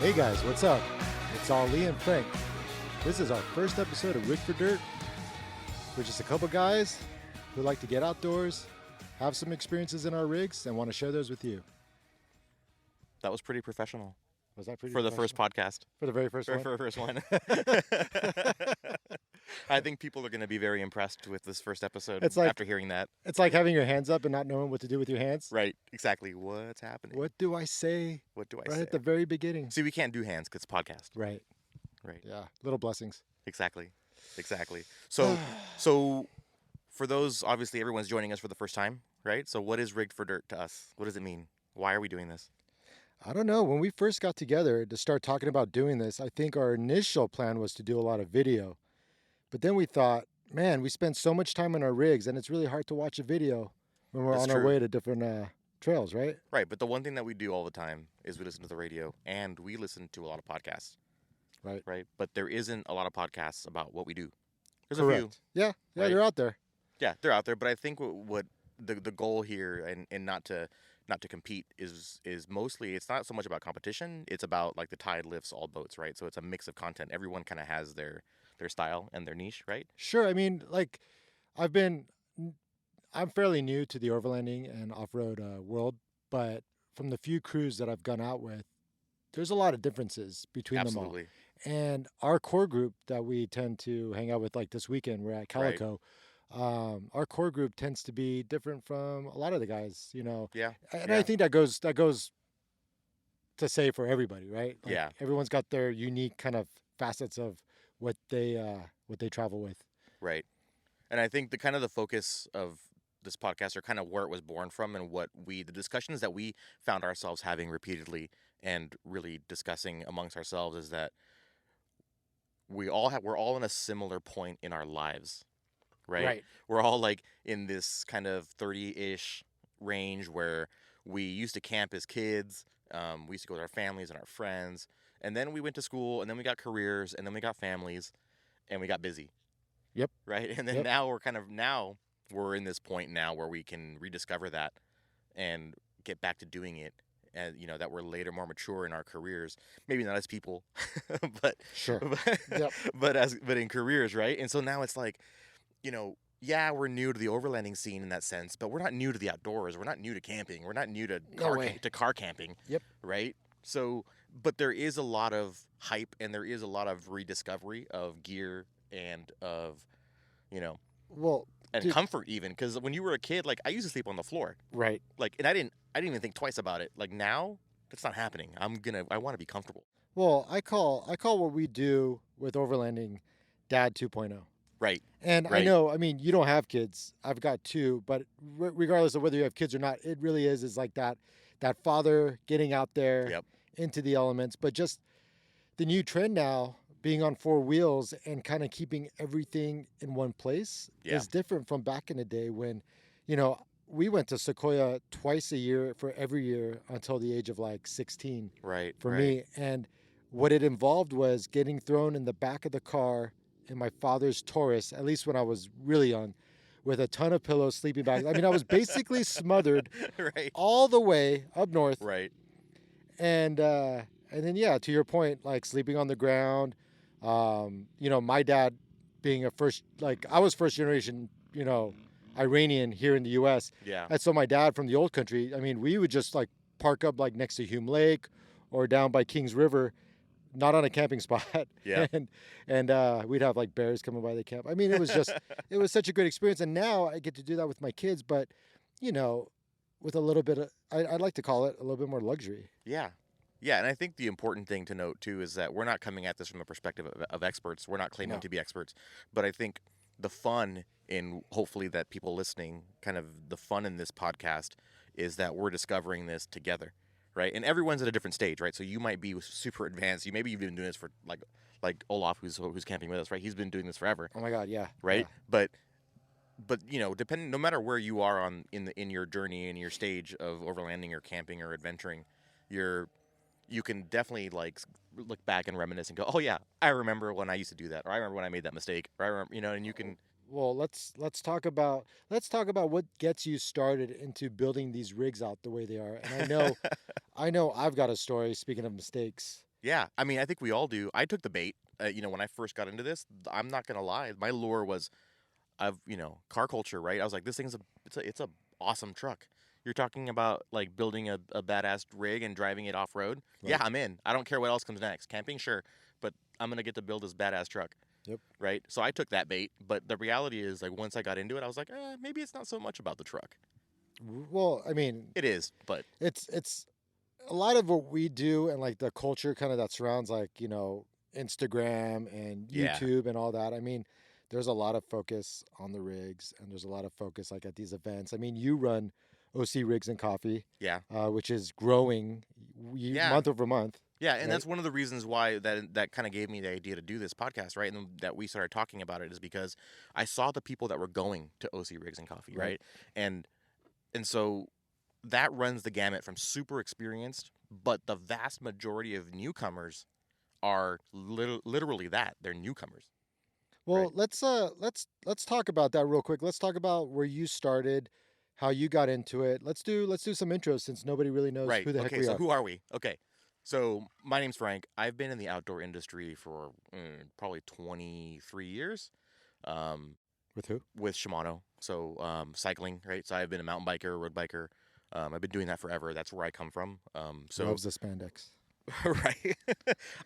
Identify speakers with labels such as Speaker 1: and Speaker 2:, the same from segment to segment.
Speaker 1: Hey guys, what's up? It's Ali and Frank. This is our first episode of Rig for Dirt. We're just a couple guys who like to get outdoors, have some experiences in our rigs, and want to share those with you.
Speaker 2: That was pretty professional.
Speaker 1: Was that pretty
Speaker 2: for the first podcast?
Speaker 1: For the very first one?
Speaker 2: For the first one. I think people are going to be very impressed with this first episode after hearing that.
Speaker 1: It's like having your hands up and not knowing what to do with your hands.
Speaker 2: Right, exactly. What's happening?
Speaker 1: What do I say?
Speaker 2: What do I
Speaker 1: right
Speaker 2: say?
Speaker 1: At the very beginning.
Speaker 2: See, we can't do hands because it's podcast.
Speaker 1: Right. Yeah, little blessings.
Speaker 2: Exactly. So for those, obviously everyone's joining us for the first time, right? So what is Rigged for Dirt to us? What does it mean? Why are we doing this?
Speaker 1: I don't know. When we first got together to start talking about doing this, I think our initial plan was to do a lot of video. But then we thought, man, we spend so much time on our rigs, and it's really hard to watch a video when we're our way to different trails, right?
Speaker 2: Right, but the one thing that we do all the time is we listen to the radio, and we listen to a lot of podcasts. Right, but there isn't a lot of podcasts about what we do. There's
Speaker 1: Correct.
Speaker 2: a few.
Speaker 1: Yeah, right? They're out there.
Speaker 2: Yeah, they're out there, but I think what the goal here, and not to compete, is mostly, it's not so much about competition, it's about like the tide lifts all boats, right? So it's a mix of content. Everyone kind of has their style and their niche, right?
Speaker 1: Sure. I mean, like, I'm fairly new to the overlanding and off-road world, but from the few crews that I've gone out with, there's a lot of differences between them all. And our core group that we tend to hang out with, like this weekend, we're at Calico. Right. Our core group tends to be different from a lot of the guys, you know.
Speaker 2: Yeah.
Speaker 1: And I think that goes to say for everybody, right? Like,
Speaker 2: yeah.
Speaker 1: Everyone's got their unique kind of facets of what they travel with.
Speaker 2: Right. And I think the focus of this podcast, or kind of where it was born from, and the discussions that we found ourselves having repeatedly and really discussing amongst ourselves, is that we're all in a similar point in our lives, right? We're all like in this kind of 30-ish range where we used to camp as kids. We used to go with our families and our friends, and then we went to school, and then we got careers, and then we got families, and we got busy.
Speaker 1: Yep.
Speaker 2: Right. And then now we're in this point now where we can rediscover that and get back to doing it. And, you know, that we're later more mature in our careers, maybe not as people, but
Speaker 1: sure.
Speaker 2: but in careers. Right. And so now it's like, you know, yeah, we're new to the overlanding scene in that sense, but we're not new to the outdoors. We're not new to camping. We're not new to car camping.
Speaker 1: Yep.
Speaker 2: Right. So, but there is a lot of hype, and there is a lot of rediscovery of gear and of, you know, comfort even. Because when you were a kid, like, I used to sleep on the floor.
Speaker 1: Right.
Speaker 2: Like, and I didn't even think twice about it. Like, now that's not happening. I want to be comfortable.
Speaker 1: Well, I call what we do with overlanding Dad 2.0.
Speaker 2: Right.
Speaker 1: And
Speaker 2: right.
Speaker 1: I know, I mean, you don't have kids. I've got two, but regardless of whether you have kids or not, it really is like that father getting out there into the elements. But just the new trend now, being on four wheels and kind of keeping everything in one place is different from back in the day when, you know, we went to Sequoia twice a year for every year until the age of like 16.
Speaker 2: Right.
Speaker 1: For me. And what it involved was getting thrown in the back of the car in my father's Taurus, at least when I was really young, with a ton of pillows, sleeping bags. I mean, I was basically smothered all the way up north.
Speaker 2: Right.
Speaker 1: And then, yeah, to your point, like sleeping on the ground. You know, my dad being I was first generation, you know, Iranian here in the U.S.
Speaker 2: Yeah.
Speaker 1: And so my dad from the old country, I mean, we would just like park up like next to Hume Lake or down by Kings River, not on a camping spot.
Speaker 2: Yeah.
Speaker 1: And we'd have like bears coming by the camp. I mean, it was such a great experience. And now I get to do that with my kids, but, you know, with a little bit of, I'd like to call it a little bit more luxury.
Speaker 2: Yeah. Yeah, and I think the important thing to note, too, is that we're not coming at this from a perspective of experts. We're not claiming to be experts. But I think the fun in, hopefully, that people listening, kind of the fun in this podcast is that we're discovering this together, right? And everyone's at a different stage, right? So you might be super advanced. You've been doing this for, like Olaf, who's camping with us, right? He's been doing this forever.
Speaker 1: Oh, my God, yeah.
Speaker 2: Right?
Speaker 1: Yeah.
Speaker 2: But you know, no matter where you are in your journey, in your stage of overlanding or camping or adventuring, you can definitely like look back and reminisce and go, oh yeah, I remember when I used to do that, or I remember when I made that mistake, or I remember, you know, and you can.
Speaker 1: Well, let's talk about what gets you started into building these rigs out the way they are. And I know I've got a story. Speaking of mistakes,
Speaker 2: Yeah, I mean, I think we all do. I took the bait. When I first got into this, I'm not gonna lie. My lure was, car culture, right? I was like, this thing's it's a awesome truck. You're talking about like building a badass rig and driving it off road. Yeah,
Speaker 1: Right.
Speaker 2: I'm in. I don't care what else comes next. Camping, sure, but I'm gonna get to build this badass truck,
Speaker 1: Yep.
Speaker 2: right? So I took that bait. But the reality is, like, once I got into it, I was like, maybe it's not so much about the truck.
Speaker 1: Well, I mean,
Speaker 2: It is, but
Speaker 1: it's a lot of what we do and like the culture kind of that surrounds like, Instagram and
Speaker 2: yeah,
Speaker 1: YouTube and all that. I mean, there's a lot of focus on the rigs and there's a lot of focus like at these events. I mean, you run OC Rigs and Coffee,
Speaker 2: yeah,
Speaker 1: which is growing
Speaker 2: yeah.
Speaker 1: month over month,
Speaker 2: Yeah, and
Speaker 1: right?
Speaker 2: that's one of the reasons why that kind of gave me the idea to do this podcast, right? And that we started talking about it is because I saw the people that were going to OC Rigs and Coffee,
Speaker 1: Right.
Speaker 2: right? And so that runs the gamut from super experienced, but the vast majority of newcomers are literally that. They're newcomers, right?
Speaker 1: Well, let's talk about that real quick. Let's talk about where you started, how you got into it. Let's do some intros since nobody really knows
Speaker 2: Right.
Speaker 1: who the heck
Speaker 2: Okay,
Speaker 1: we
Speaker 2: so
Speaker 1: are.
Speaker 2: who are we? Okay. So my name's Frank. I've been in the outdoor industry for probably 23 years. Um,
Speaker 1: With who?
Speaker 2: with Shimano. So cycling, right? So I've been a mountain biker, road biker. I've been doing that forever. That's where I come from. So
Speaker 1: Loves the spandex.
Speaker 2: right,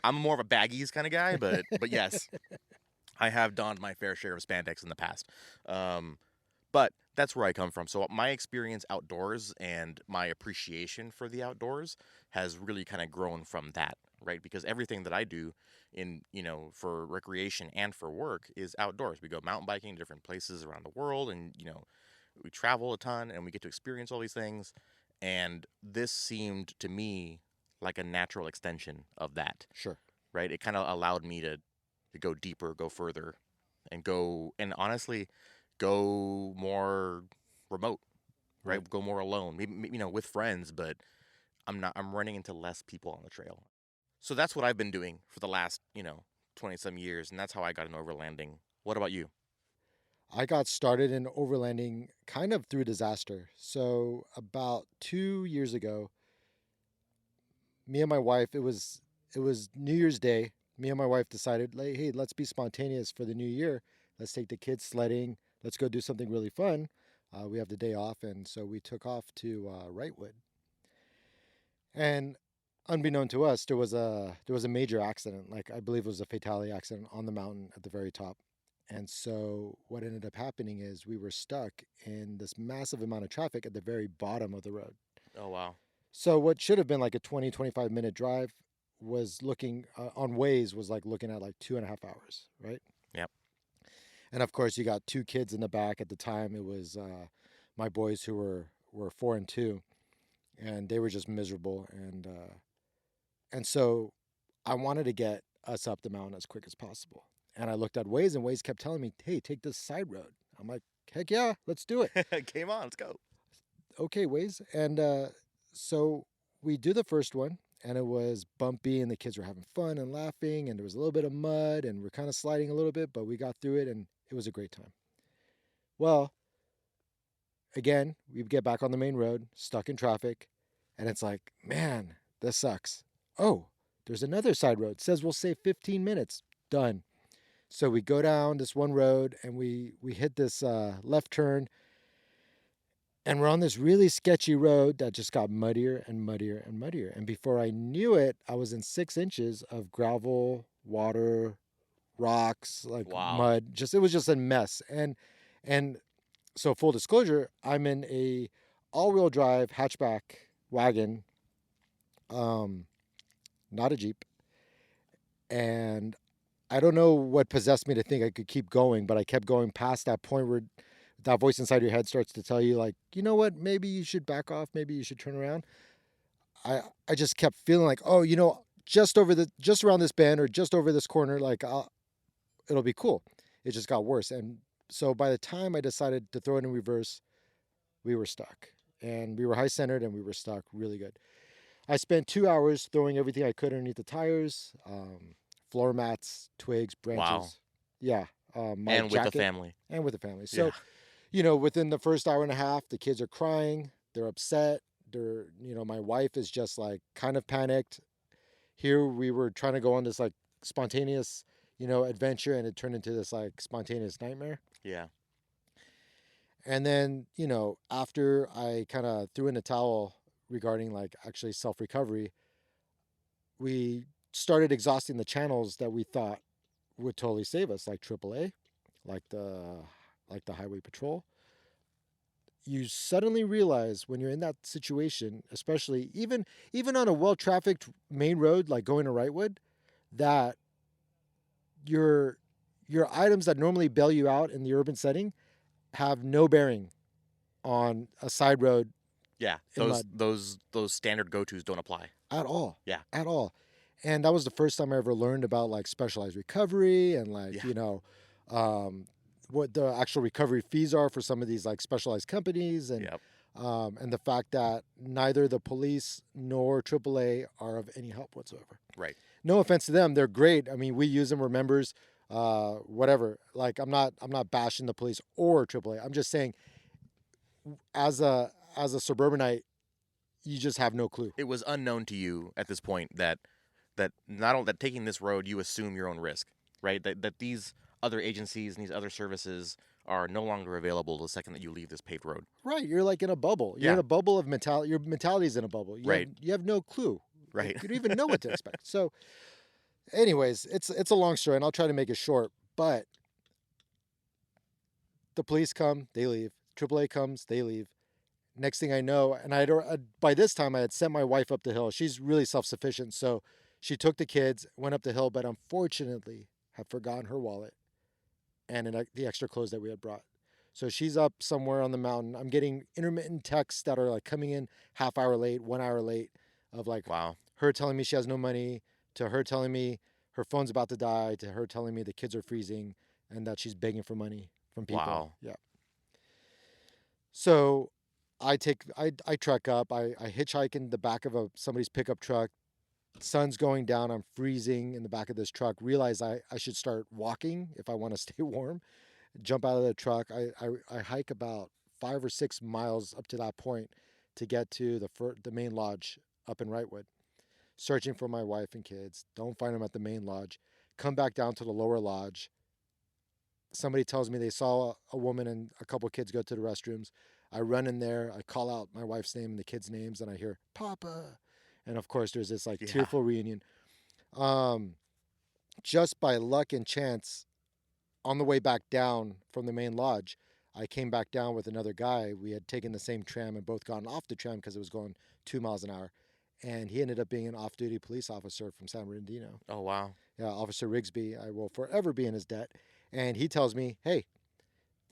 Speaker 2: I'm more of a baggies kind of guy, but yes, I have donned my fair share of spandex in the past. But that's where I come from. So my experience outdoors and my appreciation for the outdoors has really kind of grown from that, right? Because everything that I do for recreation and for work is outdoors. We go mountain biking to different places around the world and, we travel a ton and we get to experience all these things. And this seemed to me like a natural extension of that,
Speaker 1: Sure.
Speaker 2: right? It kind of allowed me to go deeper, go further, and honestly, go more remote, right?
Speaker 1: Right.
Speaker 2: Go more alone, maybe with friends, but I'm running into less people on the trail. So that's what I've been doing for the last 20 some years, and that's how I got into overlanding. What about you?
Speaker 1: I got started in overlanding kind of through disaster. So about 2 years ago, me and my wife, it was New Year's Day. Me and my wife decided, like, hey, let's be spontaneous for the new year. Let's take the kids sledding. Let's go do something really fun. We have the day off, and so we took off to Wrightwood. And unbeknown to us, there was a major accident. Like I believe it was a fatality accident on the mountain at the very top. And so what ended up happening is we were stuck in this massive amount of traffic at the very bottom of the road.
Speaker 2: Oh wow.
Speaker 1: So what should have been like a 20, 25-minute drive was looking on Waze was like looking at like 2.5 hours, right?
Speaker 2: Yep.
Speaker 1: And of course, you got two kids in the back at the time. It was my boys who were 4 and 2, and they were just miserable. And so I wanted to get us up the mountain as quick as possible. And I looked at Waze, and Waze kept telling me, "Hey, take this side road." I'm like, "Heck yeah, let's do it."
Speaker 2: Game on, let's go.
Speaker 1: Okay, Waze. And so we do the first one, and it was bumpy, and the kids were having fun and laughing, and there was a little bit of mud, and we're kind of sliding a little bit, but we got through it, and it was a great time. Well, again, we get back on the main road, stuck in traffic, and it's like, man, this sucks. Oh, there's another side road. It says we'll save 15 minutes. Done. So we go down this one road and we hit this left turn, and we're on this really sketchy road that just got muddier and muddier and muddier. And before I knew it, I was in 6 inches of gravel, water, rocks, like
Speaker 2: Wow.
Speaker 1: mud. It was just a mess. And so full disclosure, I'm in a all-wheel drive hatchback wagon, um, not a Jeep. And I don't know what possessed me to think I could keep going, but I kept going past that point where that voice inside your head starts to tell you, like, you know what, maybe you should back off, maybe you should turn around. I just kept feeling like, oh, just around this bend or just over this corner, like it'll be cool. It just got worse. And so by the time I decided to throw it in reverse, we were stuck. And we were high centered and we were stuck really good. I spent 2 hours throwing everything I could underneath the tires, floor mats, twigs,
Speaker 2: Wow.
Speaker 1: branches. Yeah, my
Speaker 2: And with the
Speaker 1: jacket
Speaker 2: family.
Speaker 1: and with the family.
Speaker 2: Yeah.
Speaker 1: So, within the first hour and a half, the kids are crying. They're upset. My wife is just like kind of panicked. Here we were trying to go on this like spontaneous, adventure, and it turned into this like spontaneous nightmare.
Speaker 2: Yeah.
Speaker 1: And then, after I kind of threw in the towel regarding like actually self recovery, we started exhausting the channels that we thought would totally save us, like AAA, like the highway patrol. You suddenly realize when you're in that situation, especially even on a well-trafficked main road like going to Wrightwood, that your items that normally bail you out in the urban setting have no bearing on a side road.
Speaker 2: Yeah, those standard go-tos don't apply
Speaker 1: at all.
Speaker 2: Yeah.
Speaker 1: At all. And that was the first time I ever learned about like specialized recovery and like, what the actual recovery fees are for some of these like specialized companies, and
Speaker 2: Yep.
Speaker 1: and the fact that neither the police nor AAA are of any help whatsoever.
Speaker 2: Right.
Speaker 1: No offense to them, they're great. I mean, we use them, we're members, whatever. Like I'm not bashing the police or AAA. I'm just saying, as a suburbanite, you just have no clue.
Speaker 2: It was unknown to you at this point that not only that taking this road, you assume your own risk, right? That these other agencies and these other services are no longer available the second that you leave this paved road.
Speaker 1: Right. You're like in a bubble. You're in a bubble of mentality. Your mentality is in a bubble. You have no clue.
Speaker 2: Right.
Speaker 1: You don't even know what to expect. So, anyways, it's a long story, and I'll try to make it short. But the police come, they leave. AAA comes, they leave. Next thing I know, and by this time I had sent my wife up the hill. She's really self-sufficient, so she took the kids, went up the hill, but unfortunately had forgotten her wallet and the extra clothes that we had brought. So she's up somewhere on the mountain. I'm getting intermittent texts that are like coming in half hour late, 1 hour late, of like her telling me she has no money, to her telling me her phone's about to die, to her telling me the kids are freezing and that she's begging for money from people.
Speaker 2: Wow.
Speaker 1: Yeah. So I trek up. I hitchhike in the back of somebody's pickup truck. Sun's going down. I'm freezing in the back of this truck. Realize I should start walking if I want to stay warm. Jump out of the truck. I hike about 5 or 6 miles up to that point to get to the main lodge up in Wrightwood. Searching for my wife and kids. Don't find them at the main lodge. Come back down to the lower lodge. Somebody tells me they saw a woman and a couple kids go to the restrooms. I run in there. I call out my wife's name and the kids' names, and I hear Papa. And of course, there's this like tearful reunion. Just by luck and chance, on the way back down from the main lodge, I came back down with another guy. We had taken the same tram and both gotten off the tram because it was going 2 miles an hour. And he ended up being an off-duty police officer from San Bernardino.
Speaker 2: Oh, wow.
Speaker 1: Yeah, Officer Rigsby. I will forever be in his debt. And he tells me, hey,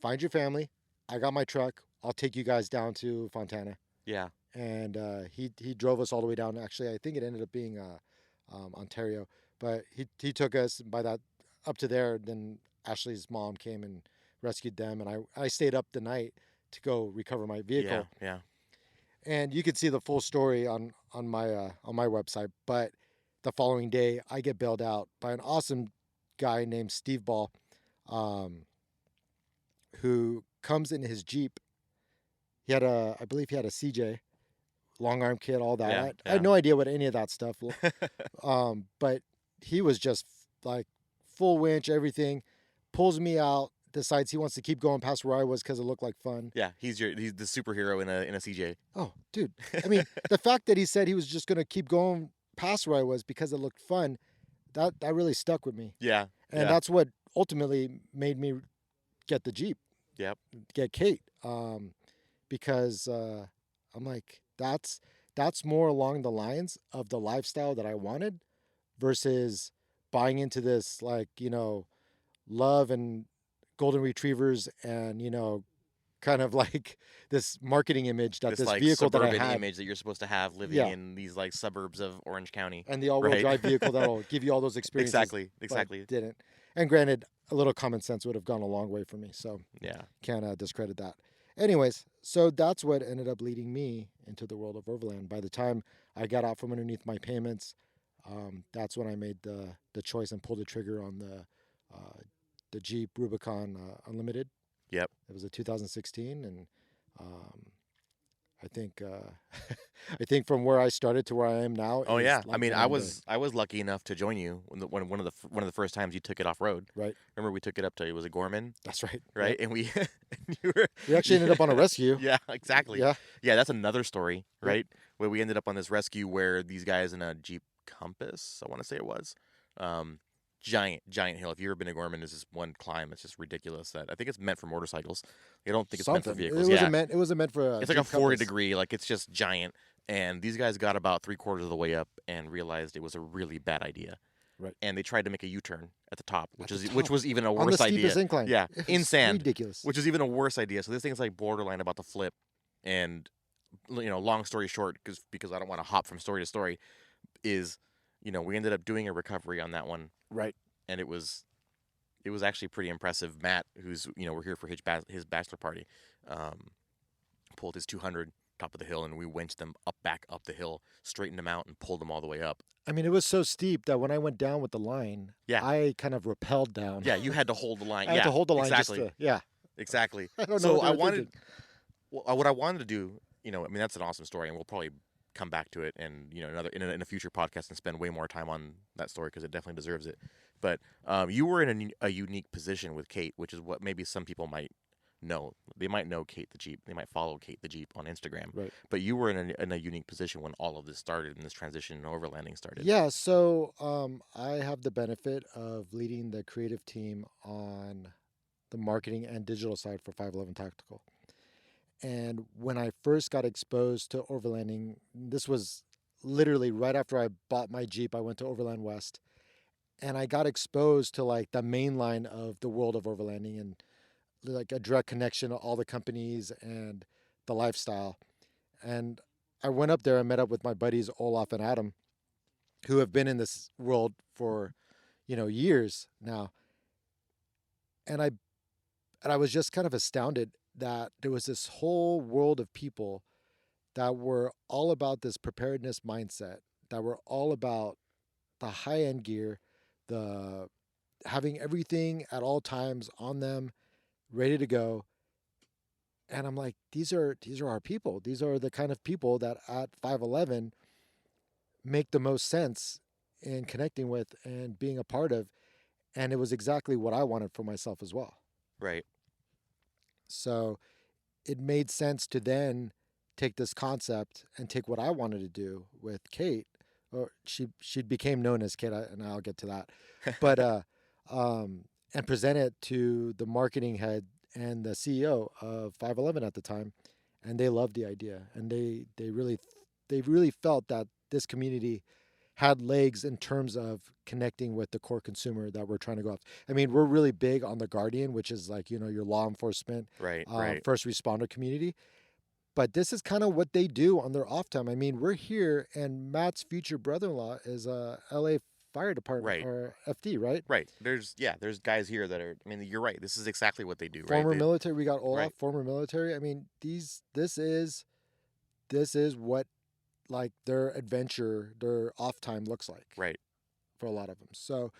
Speaker 1: find your family. I got my truck. I'll take you guys down to Fontana.
Speaker 2: Yeah.
Speaker 1: And he drove us all the way down. Actually, I think it ended up being Ontario. But he took us by that up to there. Then Ashley's mom came and rescued them. And I stayed up the night to go recover my vehicle.
Speaker 2: Yeah.
Speaker 1: And you can see the full story on my website. But the following day, I get bailed out by an awesome guy named Steve Ball, who comes in his Jeep. I believe he had a CJ, long arm kit, all that.
Speaker 2: Yeah,
Speaker 1: I had no idea what any of that stuff. But he was just like full winch, everything. Pulls me out. Decides he wants to keep going past where I was because it looked like fun.
Speaker 2: Yeah, he's the superhero in a CJ.
Speaker 1: Oh, dude. I mean, the fact that he said he was just gonna keep going past where I was because it looked fun, that really stuck with me.
Speaker 2: Yeah.
Speaker 1: And that's what ultimately made me get the Jeep.
Speaker 2: Yep.
Speaker 1: Get Kate. Because I'm like, that's more along the lines of the lifestyle that I wanted versus buying into this, like, love and golden retrievers and, kind of like this marketing image that this
Speaker 2: like
Speaker 1: vehicle that I
Speaker 2: suburban
Speaker 1: had.
Speaker 2: image that you're supposed to have living in these like suburbs of Orange County.
Speaker 1: And the all-wheel drive vehicle that'll give you all those experiences.
Speaker 2: Exactly.
Speaker 1: Didn't. And granted, a little common sense would have gone a long way for me. So
Speaker 2: yeah,
Speaker 1: can't discredit that. Anyways, so that's what ended up leading me into the world of Overland. By the time I got out from underneath my payments, that's when I made the choice and pulled the trigger on the Jeep Rubicon Unlimited.
Speaker 2: Yep.
Speaker 1: It was a 2016, and I think I think from where I started to where I am now
Speaker 2: Oh
Speaker 1: is
Speaker 2: yeah, I
Speaker 1: like
Speaker 2: mean,
Speaker 1: night and day.
Speaker 2: I was lucky enough to join you when one of the first times you took it off road.
Speaker 1: Right.
Speaker 2: Remember we took it up to, it was a Gorman,
Speaker 1: That's right.
Speaker 2: right?
Speaker 1: Yep.
Speaker 2: And we and you were
Speaker 1: We actually ended up on a rescue.
Speaker 2: yeah, exactly.
Speaker 1: Yeah.
Speaker 2: Yeah, that's another story,
Speaker 1: Yep.
Speaker 2: right? Where we ended up on this rescue where these guys in a Jeep Compass, I want to say it was, um, giant hill. If you've ever been to Gorman, there's this one climb. It's just ridiculous. That I think it's meant for motorcycles. I don't think it's meant for
Speaker 1: Something.
Speaker 2: vehicles. Yeah,
Speaker 1: It wasn't meant for a
Speaker 2: it's like a
Speaker 1: Jeep
Speaker 2: 40
Speaker 1: Compass.
Speaker 2: degree. Like it's just giant. And these guys got about 3/4 of the way up and realized it was a really bad idea.
Speaker 1: Right.
Speaker 2: And they tried to make a U-turn at the top, which
Speaker 1: At the
Speaker 2: which
Speaker 1: top.
Speaker 2: was even a
Speaker 1: On the
Speaker 2: worse
Speaker 1: steepest
Speaker 2: idea.
Speaker 1: incline.
Speaker 2: Yeah,
Speaker 1: It
Speaker 2: in
Speaker 1: was
Speaker 2: sand,
Speaker 1: ridiculous.
Speaker 2: which is even a worse idea. So this thing's like borderline about to flip. And long story short, because I don't want to hop from story to story, is we ended up doing a recovery on that one,
Speaker 1: Right.
Speaker 2: and it was actually pretty impressive. Matt, who's we're here for his bachelor party, pulled his 200 top of the hill, and we winched them back up the hill, straightened them out, and pulled them all the way up.
Speaker 1: I mean, it was so steep that when I went down with the line,
Speaker 2: Yeah.
Speaker 1: I kind of rappelled down.
Speaker 2: Yeah, you had to hold the line.
Speaker 1: I had to hold the line
Speaker 2: exactly.
Speaker 1: just to, yeah.
Speaker 2: Exactly.
Speaker 1: I don't know
Speaker 2: So
Speaker 1: what they
Speaker 2: I
Speaker 1: were
Speaker 2: wanted,
Speaker 1: thinking.
Speaker 2: what I wanted to do, I mean, that's an awesome story, and we'll probably come back to it, and in a future podcast and spend way more time on that story because it definitely deserves it. But you were in a unique position with Kate, which is what maybe some people might know. They might know Kate the Jeep. They might follow Kate the Jeep on Instagram.
Speaker 1: Right.
Speaker 2: But you were in a unique position when all of this started and this transition and overlanding started.
Speaker 1: Yeah, so I have the benefit of leading the creative team on the marketing and digital side for 511 Tactical. And when I first got exposed to overlanding, this was literally right after I bought my Jeep. I went to Overland West, and I got exposed to like the main line of the world of overlanding and like a direct connection to all the companies and the lifestyle. And I went up there and met up with my buddies Olaf and Adam, who have been in this world for years now. And I was just kind of astounded that there was this whole world of people that were all about this preparedness mindset, that were all about the high end gear, the having everything at all times on them, ready to go. And I'm like, these are our people. These are the kind of people that at 511 make the most sense in connecting with and being a part of. And it was exactly what I wanted for myself as well.
Speaker 2: Right.
Speaker 1: So it made sense to then take this concept and take what I wanted to do with Kate, or she became known as Kate, and I'll get to that, but and present it to the marketing head and the CEO of 511 at the time, and they loved the idea, and they really felt that this community had legs in terms of connecting with the core consumer that we're trying to go after. I mean, we're really big on the Guardian, which is like, your law enforcement,
Speaker 2: Right.
Speaker 1: first responder community. But this is kind of what they do on their off time. I mean, we're here, and Matt's future brother-in-law is a LA Fire Department,
Speaker 2: Right.
Speaker 1: or FD, right?
Speaker 2: Right. There's guys here that are. I mean, you're right. This is exactly what they do.
Speaker 1: Former
Speaker 2: right.
Speaker 1: military. We got Olaf,
Speaker 2: Right.
Speaker 1: former military. I mean, this is what like their adventure, their off time looks like.
Speaker 2: Right.
Speaker 1: For a lot of them. So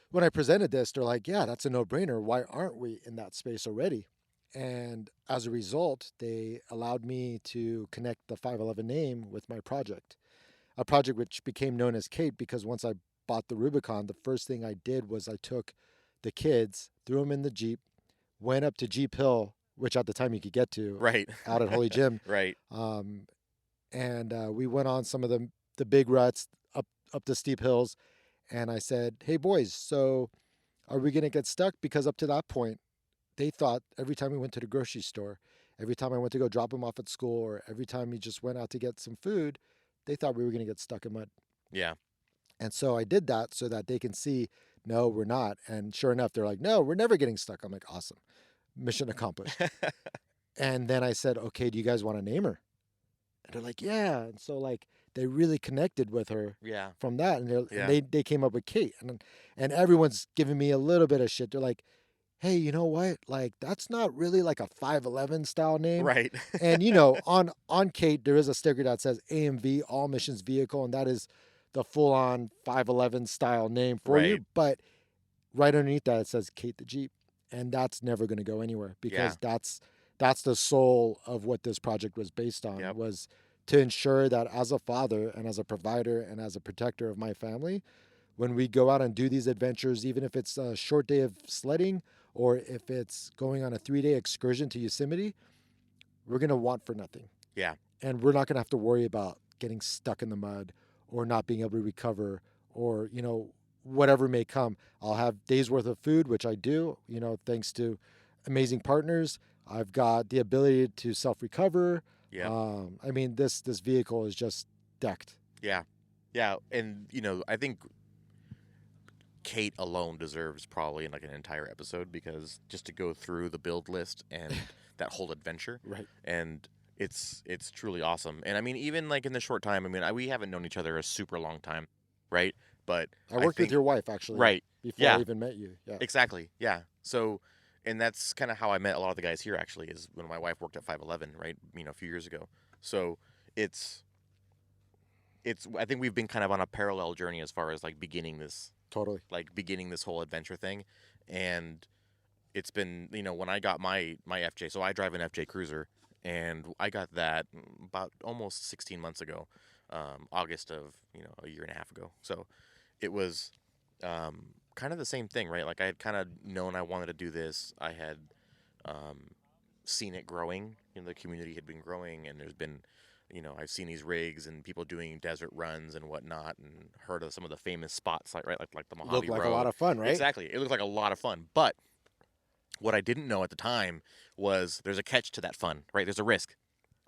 Speaker 1: when I presented this, they're like, yeah, that's a no-brainer. Why aren't we in that space already? And as a result, they allowed me to connect the 511 name with my project, a project which became known as Kate, because once I bought the Rubicon, the first thing I did was I took the kids, threw them in the Jeep, went up to Jeep Hill, which at the time you could get to,
Speaker 2: Right.
Speaker 1: out at Holy Gym.
Speaker 2: Right.
Speaker 1: And we went on some of the big ruts up the steep hills. And I said, hey, boys, so are we going to get stuck? Because up to that point, they thought every time we went to the grocery store, every time I went to go drop them off at school, or every time we just went out to get some food, they thought we were going to get stuck in mud.
Speaker 2: Yeah.
Speaker 1: And so I did that so that they can see, no, we're not. And sure enough, they're like, no, we're never getting stuck. I'm like, awesome. Mission accomplished. And then I said, okay, do you guys want to name her? And they're like, yeah. And so like they really connected with her
Speaker 2: Yeah.
Speaker 1: from that. And,
Speaker 2: Yeah.
Speaker 1: and they came up with Kate. And everyone's giving me a little bit of shit. They're like, hey, you know what? Like, that's not really like a 511 style name.
Speaker 2: Right.
Speaker 1: And, on Kate, there is a sticker that says AMV, All Missions Vehicle. And that is the full on 511 style name for you.
Speaker 2: Right.
Speaker 1: But right underneath that, it says Kate the Jeep. And that's never going to go anywhere because
Speaker 2: Yeah.
Speaker 1: that's the soul of what this project was based on,
Speaker 2: Yep.
Speaker 1: was to ensure that as a father and as a provider and as a protector of my family, when we go out and do these adventures, even if it's a short day of sledding or if it's going on a 3-day excursion to Yosemite, we're going to want for nothing.
Speaker 2: Yeah.
Speaker 1: And we're not going to have to worry about getting stuck in the mud or not being able to recover or, whatever may come. I'll have days worth of food, which I do, thanks to amazing partners. I've got the ability to self-recover.
Speaker 2: Yeah.
Speaker 1: This vehicle is just decked.
Speaker 2: Yeah. Yeah. And, I think Kate alone deserves probably like an entire episode, because just to go through the build list and that whole adventure.
Speaker 1: Right.
Speaker 2: And it's truly awesome. And I mean, even like in the short time, we haven't known each other a super long time, right? But
Speaker 1: I worked with your wife actually,
Speaker 2: right?
Speaker 1: Before I even met you. Yeah,
Speaker 2: exactly. Yeah. So, and that's kind of how I met a lot of the guys here. Actually, is when my wife worked at 511, right? A few years ago. So it's. I think we've been kind of on a parallel journey as far as like beginning this.
Speaker 1: Totally.
Speaker 2: Like beginning this whole adventure thing, and it's been when I got my FJ. So I drive an FJ Cruiser, and I got that about almost 16 months ago, August of a year and a half ago. So it was kind of the same thing, right? Like I had kind of known I wanted to do this. I had seen it growing. The community had been growing, and there's been I've seen these rigs and people doing desert runs and whatnot, and heard of some of the famous spots, like the Mojave
Speaker 1: Looked like
Speaker 2: Road.
Speaker 1: a lot of fun, right?
Speaker 2: Exactly, it looked like a lot of fun. But what I didn't know at the time was there's a catch to that fun, right? There's a risk,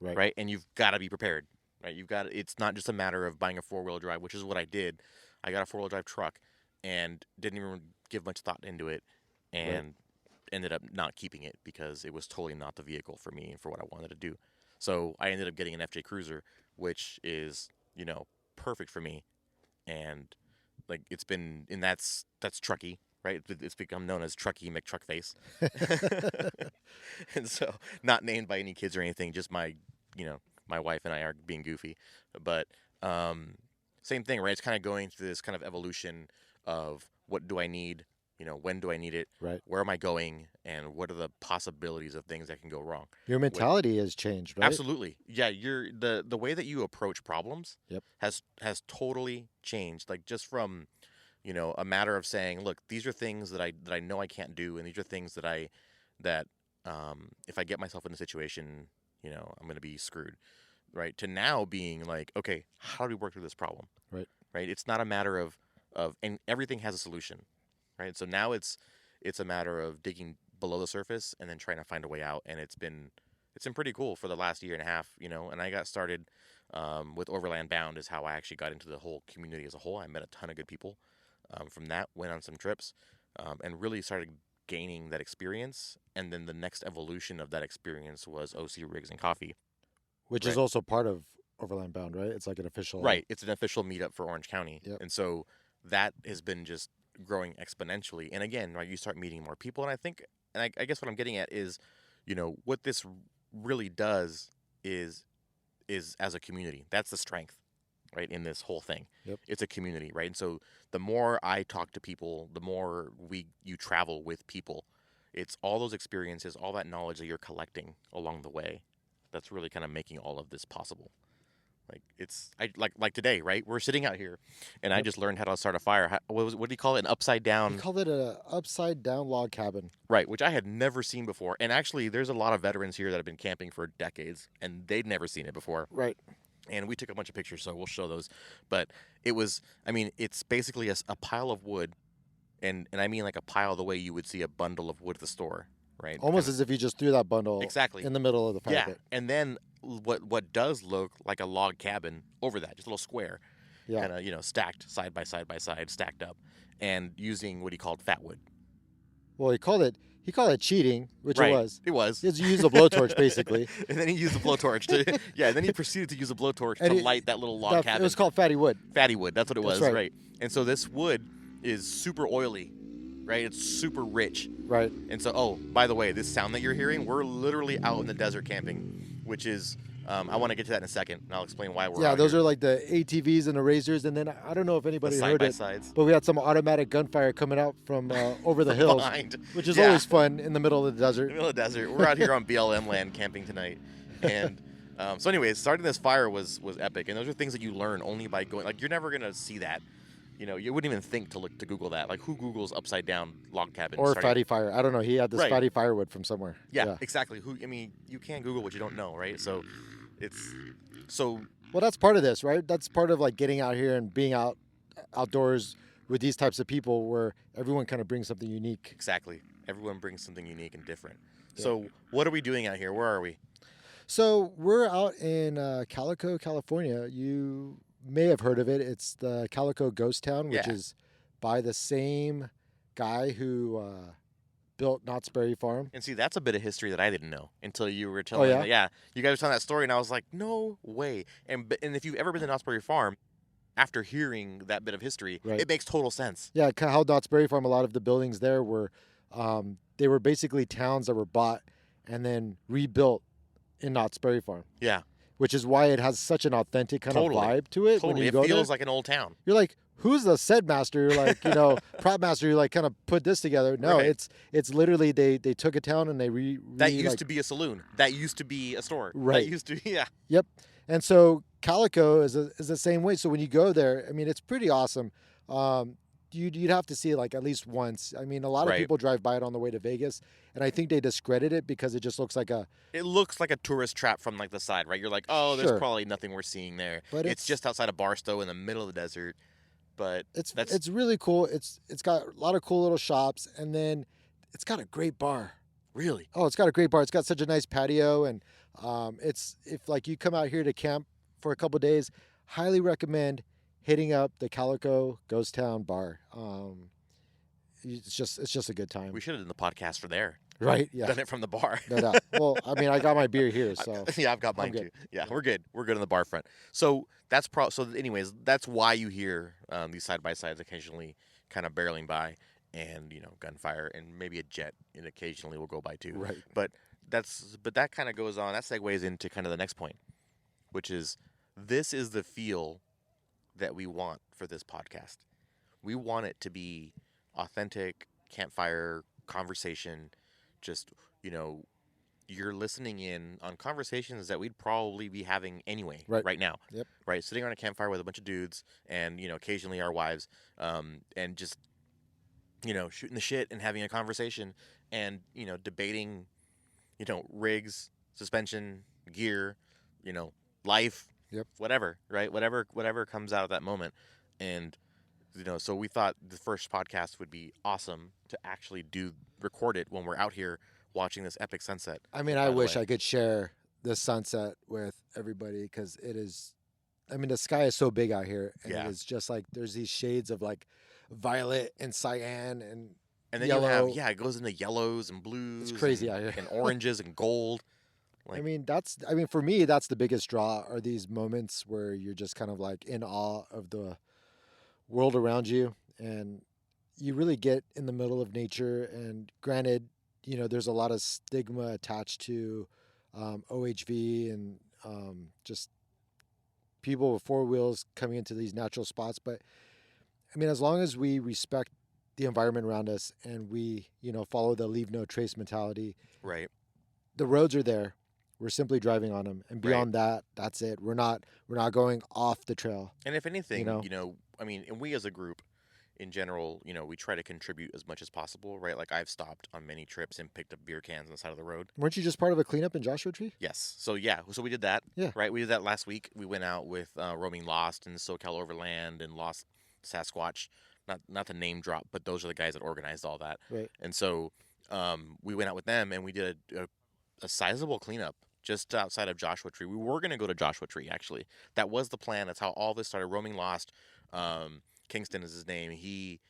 Speaker 2: right? And you've got to be prepared, right? It's not just a matter of buying a 4-wheel drive, which is what I did. I got a 4-wheel drive truck and didn't even give much thought into it, and ended up not keeping it because it was totally not the vehicle for me and for what I wanted to do. So I ended up getting an FJ Cruiser, which is, perfect for me. And like it's been, and that's trucky, right? It's become known as Trucky McTruckface. And so not named by any kids or anything, just my wife and I are being goofy. But same thing, right? It's kind of going through this kind of evolution of what do I need? When do I need it?
Speaker 1: Right.
Speaker 2: Where am I going? And what are the possibilities of things that can go wrong?
Speaker 1: Your mentality has changed, right?
Speaker 2: Absolutely. Yeah, the way that you approach problems has totally changed. Like just from, a matter of saying, look, these are things that I know I can't do, and these are things that if I get myself in a situation, I'm going to be screwed. Right? To now being like, okay, how do we work through this problem?
Speaker 1: Right.
Speaker 2: Right? It's not a matter of and everything has a solution. Right, so now it's a matter of digging below the surface and then trying to find a way out, and it's been pretty cool for the last year and a half, And I got started with Overland Bound is how I actually got into the whole community as a whole. I met a ton of good people from that, went on some trips, and really started gaining that experience. And then the next evolution of that experience was OC Rigs and Coffee,
Speaker 1: which is also part of Overland Bound, right? It's like an official.
Speaker 2: Right, it's an official meetup for Orange County,
Speaker 1: Yep.
Speaker 2: And so that has been just growing exponentially. And again, right, you start meeting more people, and I think, and I guess what I'm getting at is, what this really does is as a community, that's the strength, right, in this whole thing.
Speaker 1: Yep.
Speaker 2: It's a community, right? And so the more I talk to people, the more you travel with people. It's all those experiences, all that knowledge that you're collecting along the way, that's really kind of making all of this possible. Like it's like today, right? We're sitting out here, and I just learned how to start a fire. What do you call it? An upside down.
Speaker 1: We called it an upside down log cabin.
Speaker 2: Right, which I had never seen before. And actually, there's a lot of veterans here that have been camping for decades, and they'd never seen it before.
Speaker 1: Right.
Speaker 2: And we took a bunch of pictures, so we'll show those. But it was, it's basically a pile of wood, and I mean like a pile the way you would see a bundle of wood at the store, right?
Speaker 1: Almost as if you just threw that bundle
Speaker 2: exactly
Speaker 1: in the middle of the fire pit.
Speaker 2: And then what does look like a log cabin over that, just a little square, kind of stacked side by side stacked up, and using what he called fat wood.
Speaker 1: Well, he called it cheating, which
Speaker 2: right.
Speaker 1: it was.
Speaker 2: It was.
Speaker 1: He used a blowtorch basically,
Speaker 2: and then he used a blowtorch to and then he proceeded to use a blowtorch to light that little log cabin.
Speaker 1: It was called fatty wood.
Speaker 2: Fatty wood, that's what it was,
Speaker 1: right.
Speaker 2: And so this wood is super oily. Right, it's super rich.
Speaker 1: Right.
Speaker 2: And so, by the way, this sound that you're hearing, we're literally out in the desert camping, which is I want to get to that in a second, and I'll explain why we're
Speaker 1: Yeah,
Speaker 2: out
Speaker 1: those
Speaker 2: here.
Speaker 1: are like the ATVs and the Razors, and then I don't know if
Speaker 2: The
Speaker 1: anybody
Speaker 2: side
Speaker 1: heard
Speaker 2: by
Speaker 1: it,
Speaker 2: sides
Speaker 1: but we had some automatic gunfire coming out from over the
Speaker 2: from
Speaker 1: hills,
Speaker 2: behind.
Speaker 1: which is
Speaker 2: Yeah,
Speaker 1: always fun in the middle of the
Speaker 2: in
Speaker 1: desert.
Speaker 2: the middle of the desert. We're out here on BLM land camping tonight, and so anyways, starting this fire was epic, and those are things that you learn only by going. Like you're never gonna see that. You know, you wouldn't even think to Google that. Like who Googles upside down log cabin
Speaker 1: Or
Speaker 2: starting?
Speaker 1: fatty fire. I don't know. He had this
Speaker 2: Right.
Speaker 1: fatty firewood from somewhere.
Speaker 2: Yeah, exactly. Who? I mean, you can't Google what you don't know, right? So, it's so.
Speaker 1: Well, that's part of this, right? That's part of like getting out here and being outdoors with these types of people, where everyone kind of brings something unique.
Speaker 2: Exactly. Everyone brings something unique and different.
Speaker 1: Yeah.
Speaker 2: So, what are we doing out here? Where are we?
Speaker 1: So we're out in Calico, California. You may have heard of it. It's the Calico Ghost Town, which is by the same guy who built Knott's Berry Farm.
Speaker 2: And see, that's a bit of history that I didn't know until you were telling me. Yeah, you guys were telling that story, and I was like, no way. And if you've ever been to Knott's Berry Farm, after hearing that bit of history, it makes total sense.
Speaker 1: Yeah, how Knott's Berry Farm, a lot of the buildings there were, they were basically towns that were bought and then rebuilt in Knott's Berry Farm.
Speaker 2: Yeah.
Speaker 1: Which is why it has such an authentic kind of vibe to it.
Speaker 2: Totally.
Speaker 1: When you go
Speaker 2: feels
Speaker 1: there.
Speaker 2: like an old town.
Speaker 1: You're like, who's the said master? You're like, prop master. You like kind of put this together. No, it's literally they took a town and they
Speaker 2: that used to be a saloon. That used to be a store.
Speaker 1: Right.
Speaker 2: That used to yeah.
Speaker 1: Yep. And so Calico is the same way. So when you go there, I mean, it's pretty awesome. You'd have to see it like at least once. I mean, a lot of people drive by it on the way to Vegas, and I think they discredit it because it just looks like
Speaker 2: It looks like a tourist trap from like the side, right? You're like, oh, there's probably nothing we're seeing there. But it's just outside of Barstow in the middle of the desert. But
Speaker 1: it's really cool. It's got a lot of cool little shops, and then it's got a great bar.
Speaker 2: Really?
Speaker 1: Oh, it's got a great bar. It's got such a nice patio, and if like you come out here to camp for a couple of days, highly recommend hitting up the Calico Ghost Town Bar. It's just a good time.
Speaker 2: We should have done the podcast for there.
Speaker 1: Right? Yeah.
Speaker 2: Done it from the bar.
Speaker 1: No doubt. Well, I mean, I got my beer here, so
Speaker 2: yeah, I've got mine too. Yeah, we're good. We're good on the bar front. So so anyways, that's why you hear these side by sides occasionally kind of barreling by, and gunfire, and maybe a jet, and occasionally will go by too.
Speaker 1: Right.
Speaker 2: But that kind of goes on. That segues into kind of the next point, which is this is the feel that we want for this podcast. We want it to be authentic campfire conversation. Just you're listening in on conversations that we'd probably be having anyway right now.
Speaker 1: Yep.
Speaker 2: Right, sitting around a campfire with a bunch of dudes, and occasionally our wives, and just shooting the shit and having a conversation, and debating, rigs, suspension, gear, life.
Speaker 1: Yep.
Speaker 2: Whatever, right? Whatever comes out of that moment. And so we thought the first podcast would be awesome to actually record it when we're out here watching this epic sunset.
Speaker 1: I mean, I wish I could share the sunset with everybody, because it is, I mean, the sky is so big out here, and it is just like there's these shades of like violet and cyan and
Speaker 2: then
Speaker 1: yellow.
Speaker 2: you have it goes into yellows and blues.
Speaker 1: It's crazy out here.
Speaker 2: And oranges and gold.
Speaker 1: I mean, for me, that's the biggest draw, are these moments where you're just kind of like in awe of the world around you, and you really get in the middle of nature. And granted, there's a lot of stigma attached to OHV and just people with four wheels coming into these natural spots. But I mean, as long as we respect the environment around us, and we, follow the leave no trace mentality,
Speaker 2: right?
Speaker 1: The roads are there. We're simply driving on them, and beyond that, that's it. We're not going off the trail.
Speaker 2: And if anything, I mean, and we as a group, in general, we try to contribute as much as possible, right? Like I've stopped on many trips and picked up beer cans on the side of the road.
Speaker 1: Weren't you just part of a cleanup in Joshua Tree?
Speaker 2: Yes. So we did that. Yeah. Right. We did that last week. We went out with Roaming Lost and SoCal Overland and Lost Sasquatch. Not to name drop, but those are the guys that organized all that.
Speaker 1: Right.
Speaker 2: And so we went out with them, and we did a sizable cleanup just outside of Joshua Tree. We were going to go to Joshua Tree, actually. That was the plan. That's how all this started. Roaming Lost, Kingston is his name. He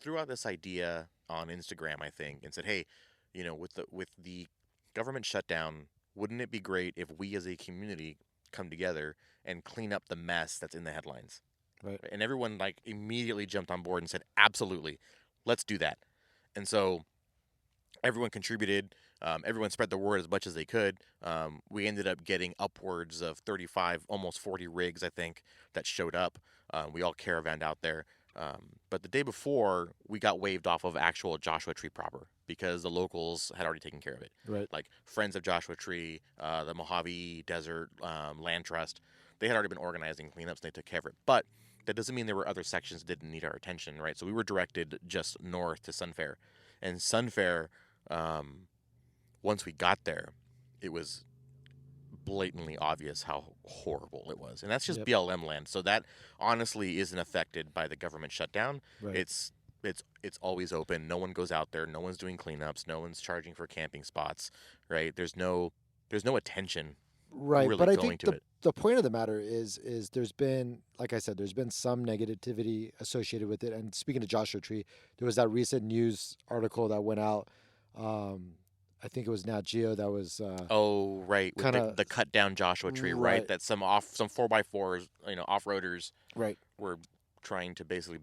Speaker 2: threw out this idea on Instagram, I think, and said, hey, with the government shutdown, wouldn't it be great if we as a community come together and clean up the mess that's in the headlines?
Speaker 1: Right.
Speaker 2: And everyone immediately jumped on board and said, absolutely, let's do that. And so everyone contributed. Everyone spread the word as much as they could. We ended up getting upwards of 35, almost 40 rigs, I think, that showed up. We all caravanned out there. But the day before, we got waved off of actual Joshua Tree proper because the locals had already taken care of it.
Speaker 1: Right.
Speaker 2: Like Friends of Joshua Tree, the Mojave Desert Land Trust, they had already been organizing cleanups and they took care of it. But that doesn't mean there were other sections that didn't need our attention, right? So we were directed just north to Sunfair. And Sunfair, once we got there, it was blatantly obvious how horrible it was. And that's just BLM land. So that honestly isn't affected by the government shutdown.
Speaker 1: Right.
Speaker 2: It's always open. No one goes out there. No one's doing cleanups. No one's charging for camping spots, right? There's no attention
Speaker 1: Right,
Speaker 2: really
Speaker 1: but I
Speaker 2: going
Speaker 1: think
Speaker 2: to it.
Speaker 1: the point of the matter is there's been, like I said, there's been some negativity associated with it. And speaking of Joshua Tree, there was that recent news article that went out. I think it was Nat Geo that was
Speaker 2: Oh, right, with
Speaker 1: kind of
Speaker 2: the cut down Joshua Tree, right? That some 4x4s, off-roaders
Speaker 1: right
Speaker 2: were trying to basically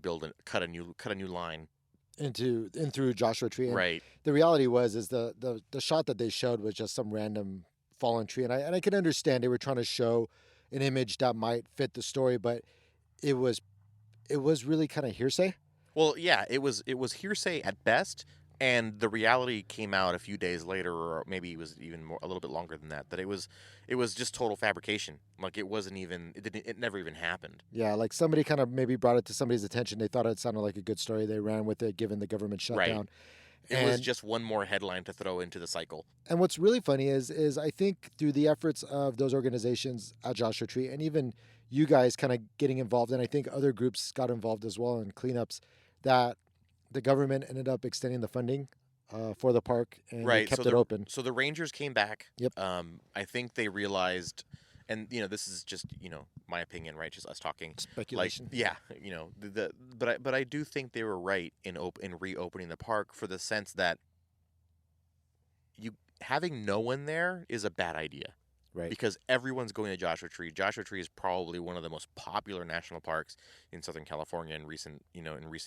Speaker 2: cut a new line.
Speaker 1: in through Joshua Tree. And
Speaker 2: Right.
Speaker 1: the reality is the shot that they showed was just some random fallen tree, and I can understand they were trying to show an image that might fit the story, but it was really kind of hearsay.
Speaker 2: Well, yeah, it was hearsay at best, and the reality came out a few days later, or maybe it was even a little bit longer than that. That it was just total fabrication. Like it never even happened.
Speaker 1: Yeah, like somebody kind of maybe brought it to somebody's attention. They thought it sounded like a good story. They ran with it, given the government shutdown.
Speaker 2: Right. It was just one more headline to throw into the cycle.
Speaker 1: And what's really funny is I think through the efforts of those organizations at Joshua Tree, and even you guys kind of getting involved, and I think other groups got involved as well in cleanups, that the government ended up extending the funding for the park and they kept it open.
Speaker 2: So the Rangers came back.
Speaker 1: Yep.
Speaker 2: I think they realized, and this is just my opinion, right? Just us talking
Speaker 1: Speculation.
Speaker 2: Like, yeah, but I do think they were right in reopening the park, for the sense that having no one there is a bad idea.
Speaker 1: Right.
Speaker 2: Because everyone's going to Joshua Tree. Joshua Tree is probably one of the most popular national parks in Southern California in recent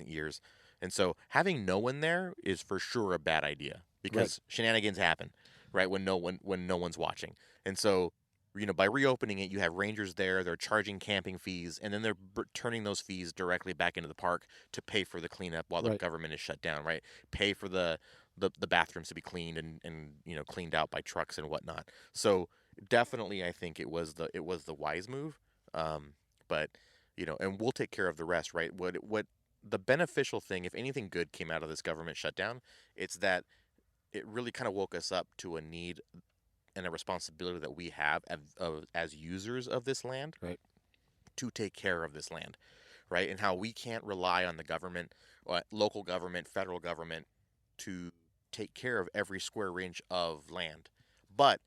Speaker 2: years. And so having no one there is for sure a bad idea, because shenanigans happen, right? When no one's watching. And so, by reopening it, you have rangers there, they're charging camping fees, and then they're turning those fees directly back into the park to pay for the cleanup while the government is shut down, right? Pay for the bathrooms to be cleaned and cleaned out by trucks and whatnot. So definitely, I think it was the wise move. But and we'll take care of the rest, right? What the beneficial thing, if anything good came out of this government shutdown, it's that it really kind of woke us up to a need and a responsibility that we have as users of this land,
Speaker 1: right,
Speaker 2: to take care of this land, right? And how we can't rely on the government, local government, federal government, to take care of every square inch of land. But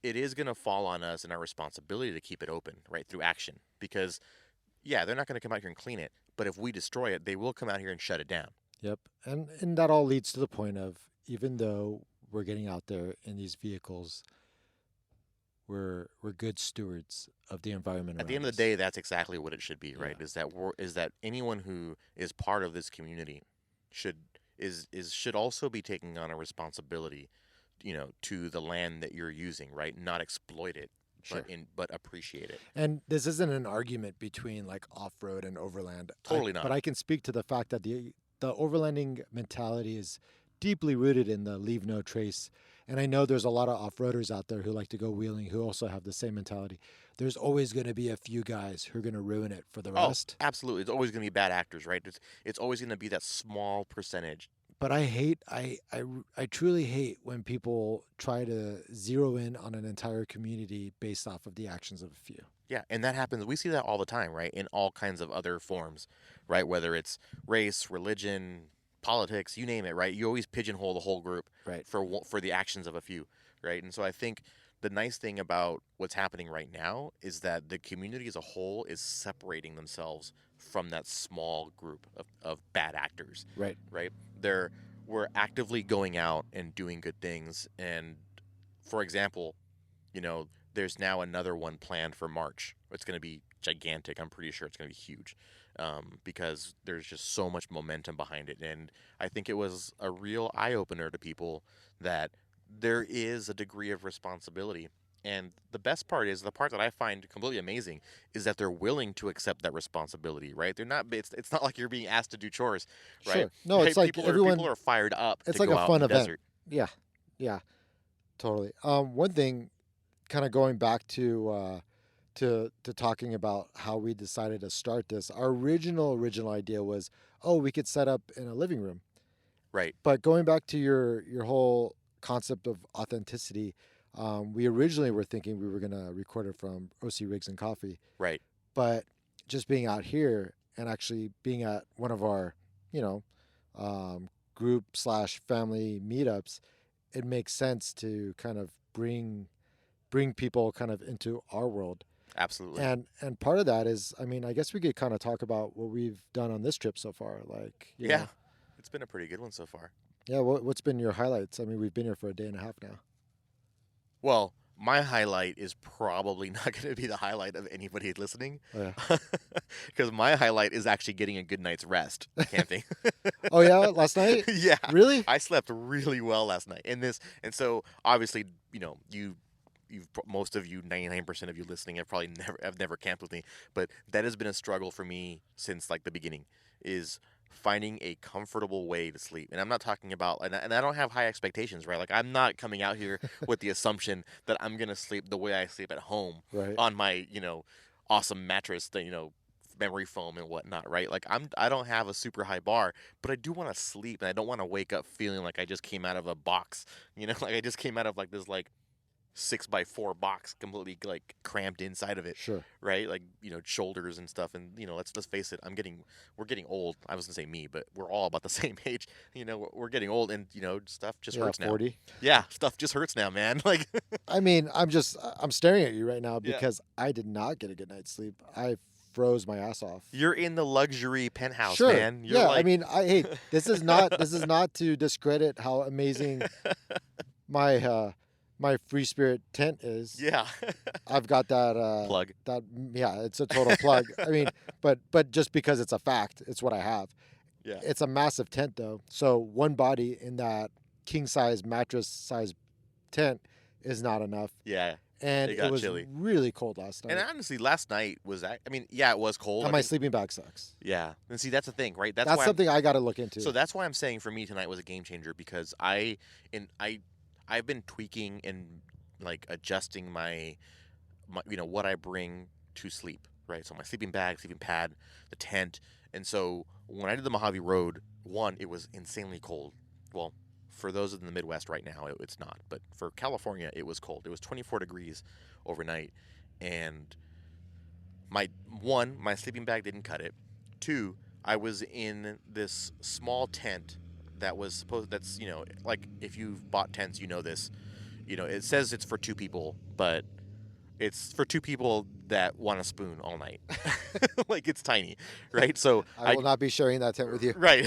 Speaker 2: it is going to fall on us and our responsibility to keep it open, right, through action. Because, yeah, they're not going to come out here and clean it, but if we destroy it, they will come out here and shut it down.
Speaker 1: Yep. And that all leads to the point of, even though we're getting out there in these vehicles, we're good stewards of the environment.
Speaker 2: At the end of the day, that's exactly what it should be, right? Yeah. Is that anyone who is part of this community should also be taking on a responsibility, to the land that you're using, right? Not exploit it, sure, but appreciate it.
Speaker 1: And this isn't an argument between like off-road and overland.
Speaker 2: Totally not.
Speaker 1: But I can speak to the fact that the overlanding mentality is deeply rooted in the leave no trace. And I know there's a lot of off-roaders out there who like to go wheeling who also have the same mentality. There's always going to be a few guys who are going to ruin it for the rest.
Speaker 2: Oh, absolutely. It's always going to be bad actors, right? It's always going to be that small percentage.
Speaker 1: But I truly hate when people try to zero in on an entire community based off of the actions of a few.
Speaker 2: Yeah, and that happens. We see that all the time, right? In all kinds of other forms, right? Whether it's race, religion, politics, you name it, right? You always pigeonhole the whole group,
Speaker 1: right,
Speaker 2: for the actions of a few, right? And so I think the nice thing about what's happening right now is that the community as a whole is separating themselves from that small group of bad actors.
Speaker 1: Right.
Speaker 2: Right. We're actively going out and doing good things. And for example, there's now another one planned for March. It's going to be gigantic. I'm pretty sure it's going to be huge, because there's just so much momentum behind it. And I think it was a real eye opener to people that there is a degree of responsibility. And the best part is the part that I find completely amazing is that they're willing to accept that responsibility, right? They're not. It's not like you're being asked to do chores, right?
Speaker 1: Sure. No, it's
Speaker 2: Right?
Speaker 1: like
Speaker 2: People
Speaker 1: everyone.
Speaker 2: are fired up
Speaker 1: It's
Speaker 2: to
Speaker 1: like
Speaker 2: go
Speaker 1: a
Speaker 2: out in
Speaker 1: fun
Speaker 2: the
Speaker 1: event.
Speaker 2: desert.
Speaker 1: Yeah. Yeah. Totally. One thing, kind of going back to talking about how we decided to start this. Our original idea was, oh, we could set up in a living room.
Speaker 2: Right.
Speaker 1: But going back to your whole concept of authenticity, we originally were thinking we were gonna record it from OC Rigs and Coffee,
Speaker 2: Right.
Speaker 1: but just being out here and actually being at one of our, you know, group slash family meetups, it makes sense to kind of bring people kind of into our world.
Speaker 2: Absolutely.
Speaker 1: And part of that is, I mean, I guess we could kind of talk about what we've done on this trip so far. Like, you
Speaker 2: Yeah.
Speaker 1: know,
Speaker 2: It's been a pretty good one so far.
Speaker 1: yeah, what's been your highlights? I mean, we've been here for a day and a half now.
Speaker 2: Well, my highlight is probably not going to be the highlight of anybody listening.
Speaker 1: Oh, yeah.
Speaker 2: Because my highlight is actually getting a good night's rest camping.
Speaker 1: Oh yeah, last night?
Speaker 2: Yeah.
Speaker 1: Really?
Speaker 2: I slept really well last night. And so obviously, most of you, 99% of you listening have never camped with me, but that has been a struggle for me since like the beginning, is finding a comfortable way to sleep. And I'm not talking about, and I don't have high expectations, right? Like I'm not coming out here with the assumption that I'm going to sleep the way I sleep at home
Speaker 1: Right.
Speaker 2: on my, awesome mattress that, memory foam and whatnot, right? Like I don't have a super high bar, but I do want to sleep, and I don't want to wake up feeling like I just came out of a box, like I just came out of like this like 6x4 box completely like cramped inside of it,
Speaker 1: Sure.
Speaker 2: right? Like shoulders and stuff, and let's face it, we're getting old. I was gonna say me, but we're all about the same age. We're getting old, and stuff just
Speaker 1: Yeah,
Speaker 2: hurts now.
Speaker 1: 40.
Speaker 2: Yeah, stuff just hurts now, man. Like
Speaker 1: I mean, I'm staring at you right now
Speaker 2: Yeah.
Speaker 1: because I did not get a good night's sleep. I froze my ass off.
Speaker 2: you're in the luxury penthouse,
Speaker 1: Sure.
Speaker 2: man. You're
Speaker 1: Yeah,
Speaker 2: like,
Speaker 1: I mean, hey, this is not to discredit how amazing my free spirit tent is.
Speaker 2: yeah,
Speaker 1: I've got that
Speaker 2: plug.
Speaker 1: yeah, it's a total plug. I mean, but just because it's a fact, it's what I have.
Speaker 2: Yeah,
Speaker 1: It's a massive tent though. So one body in that king size mattress size tent is not enough.
Speaker 2: yeah.
Speaker 1: And
Speaker 2: It got
Speaker 1: it was
Speaker 2: chilly.
Speaker 1: really cold last night.
Speaker 2: And honestly, last night was, I mean, yeah, it was cold.
Speaker 1: And
Speaker 2: I
Speaker 1: my
Speaker 2: mean,
Speaker 1: sleeping bag sucks.
Speaker 2: yeah, and see, that's the thing, right? That's
Speaker 1: That's
Speaker 2: why
Speaker 1: something I got to look into.
Speaker 2: So that's why I'm saying for me tonight was a game changer, because I've been tweaking and like adjusting my what I bring to sleep, right? So my sleeping bag, sleeping pad, the tent. And so when I did the Mojave Road, one, it was insanely cold. Well, for those in the Midwest right now, it's not, but for California, it was cold. It was 24 degrees overnight, and my sleeping bag didn't cut it. Two, I was in this small tent that's like if you've bought tents, this. It says it's for two people, but it's for two people that want a spoon all night. Like it's tiny, right? So
Speaker 1: I will not be sharing that tent with you.
Speaker 2: right.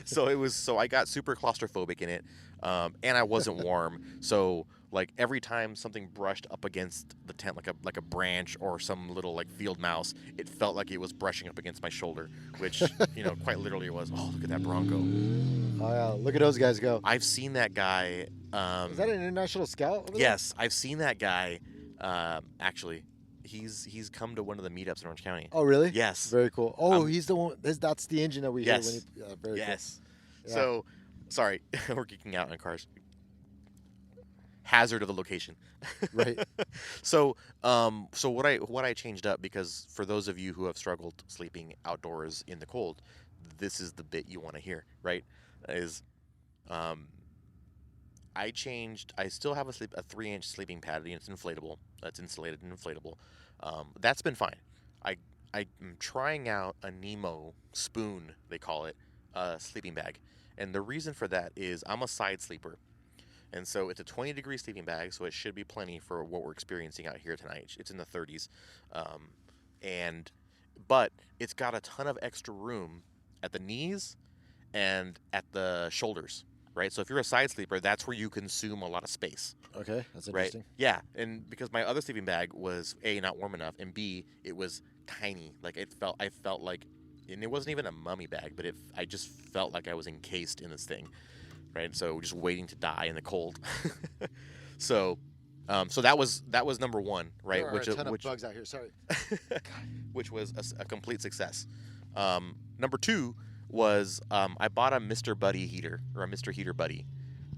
Speaker 2: So I got super claustrophobic in it, and I wasn't warm. So like every time something brushed up against the tent, like a branch or some little like field mouse, it felt like it was brushing up against my shoulder, which quite literally it was. Oh, look at that Bronco!
Speaker 1: Oh yeah, look at those guys go.
Speaker 2: I've seen that guy.
Speaker 1: Is that an international scout? Over there?
Speaker 2: Yes, I've seen that guy. Actually, he's come to one of the meetups in Orange County.
Speaker 1: Oh really?
Speaker 2: Yes.
Speaker 1: Very cool. Oh, he's the one. That's the engine that we hear
Speaker 2: Yes.
Speaker 1: when he. Yeah, very
Speaker 2: Yes.
Speaker 1: cool. Yeah.
Speaker 2: So, sorry, we're geeking out on cars. Hazard of the location.
Speaker 1: Right.
Speaker 2: So what I changed up, because for those of you who have struggled sleeping outdoors in the cold, this is the bit you want to hear, right? Is I still have a 3-inch sleeping pad. It's inflatable. That's insulated and inflatable. That's been fine. I'm trying out a Nemo spoon, they call it, sleeping bag. And the reason for that is I'm a side sleeper. And so it's a 20-degree sleeping bag, so it should be plenty for what we're experiencing out here tonight. It's in the 30s. But it's got a ton of extra room at the knees and at the shoulders, right? So if you're a side sleeper, that's where you consume a lot of space.
Speaker 1: Okay, that's
Speaker 2: Right?
Speaker 1: interesting.
Speaker 2: Yeah, and because my other sleeping bag was A, not warm enough, and B, it was tiny. Like I felt like, and it wasn't even a mummy bag, but I just felt like I was encased in this thing. right? So just waiting to die in the cold. so, so that was number one, right?
Speaker 1: There are a ton of bugs out here. Sorry.
Speaker 2: which was a complete success. Number two was I bought a Mr. Buddy heater or a Mr. Heater Buddy.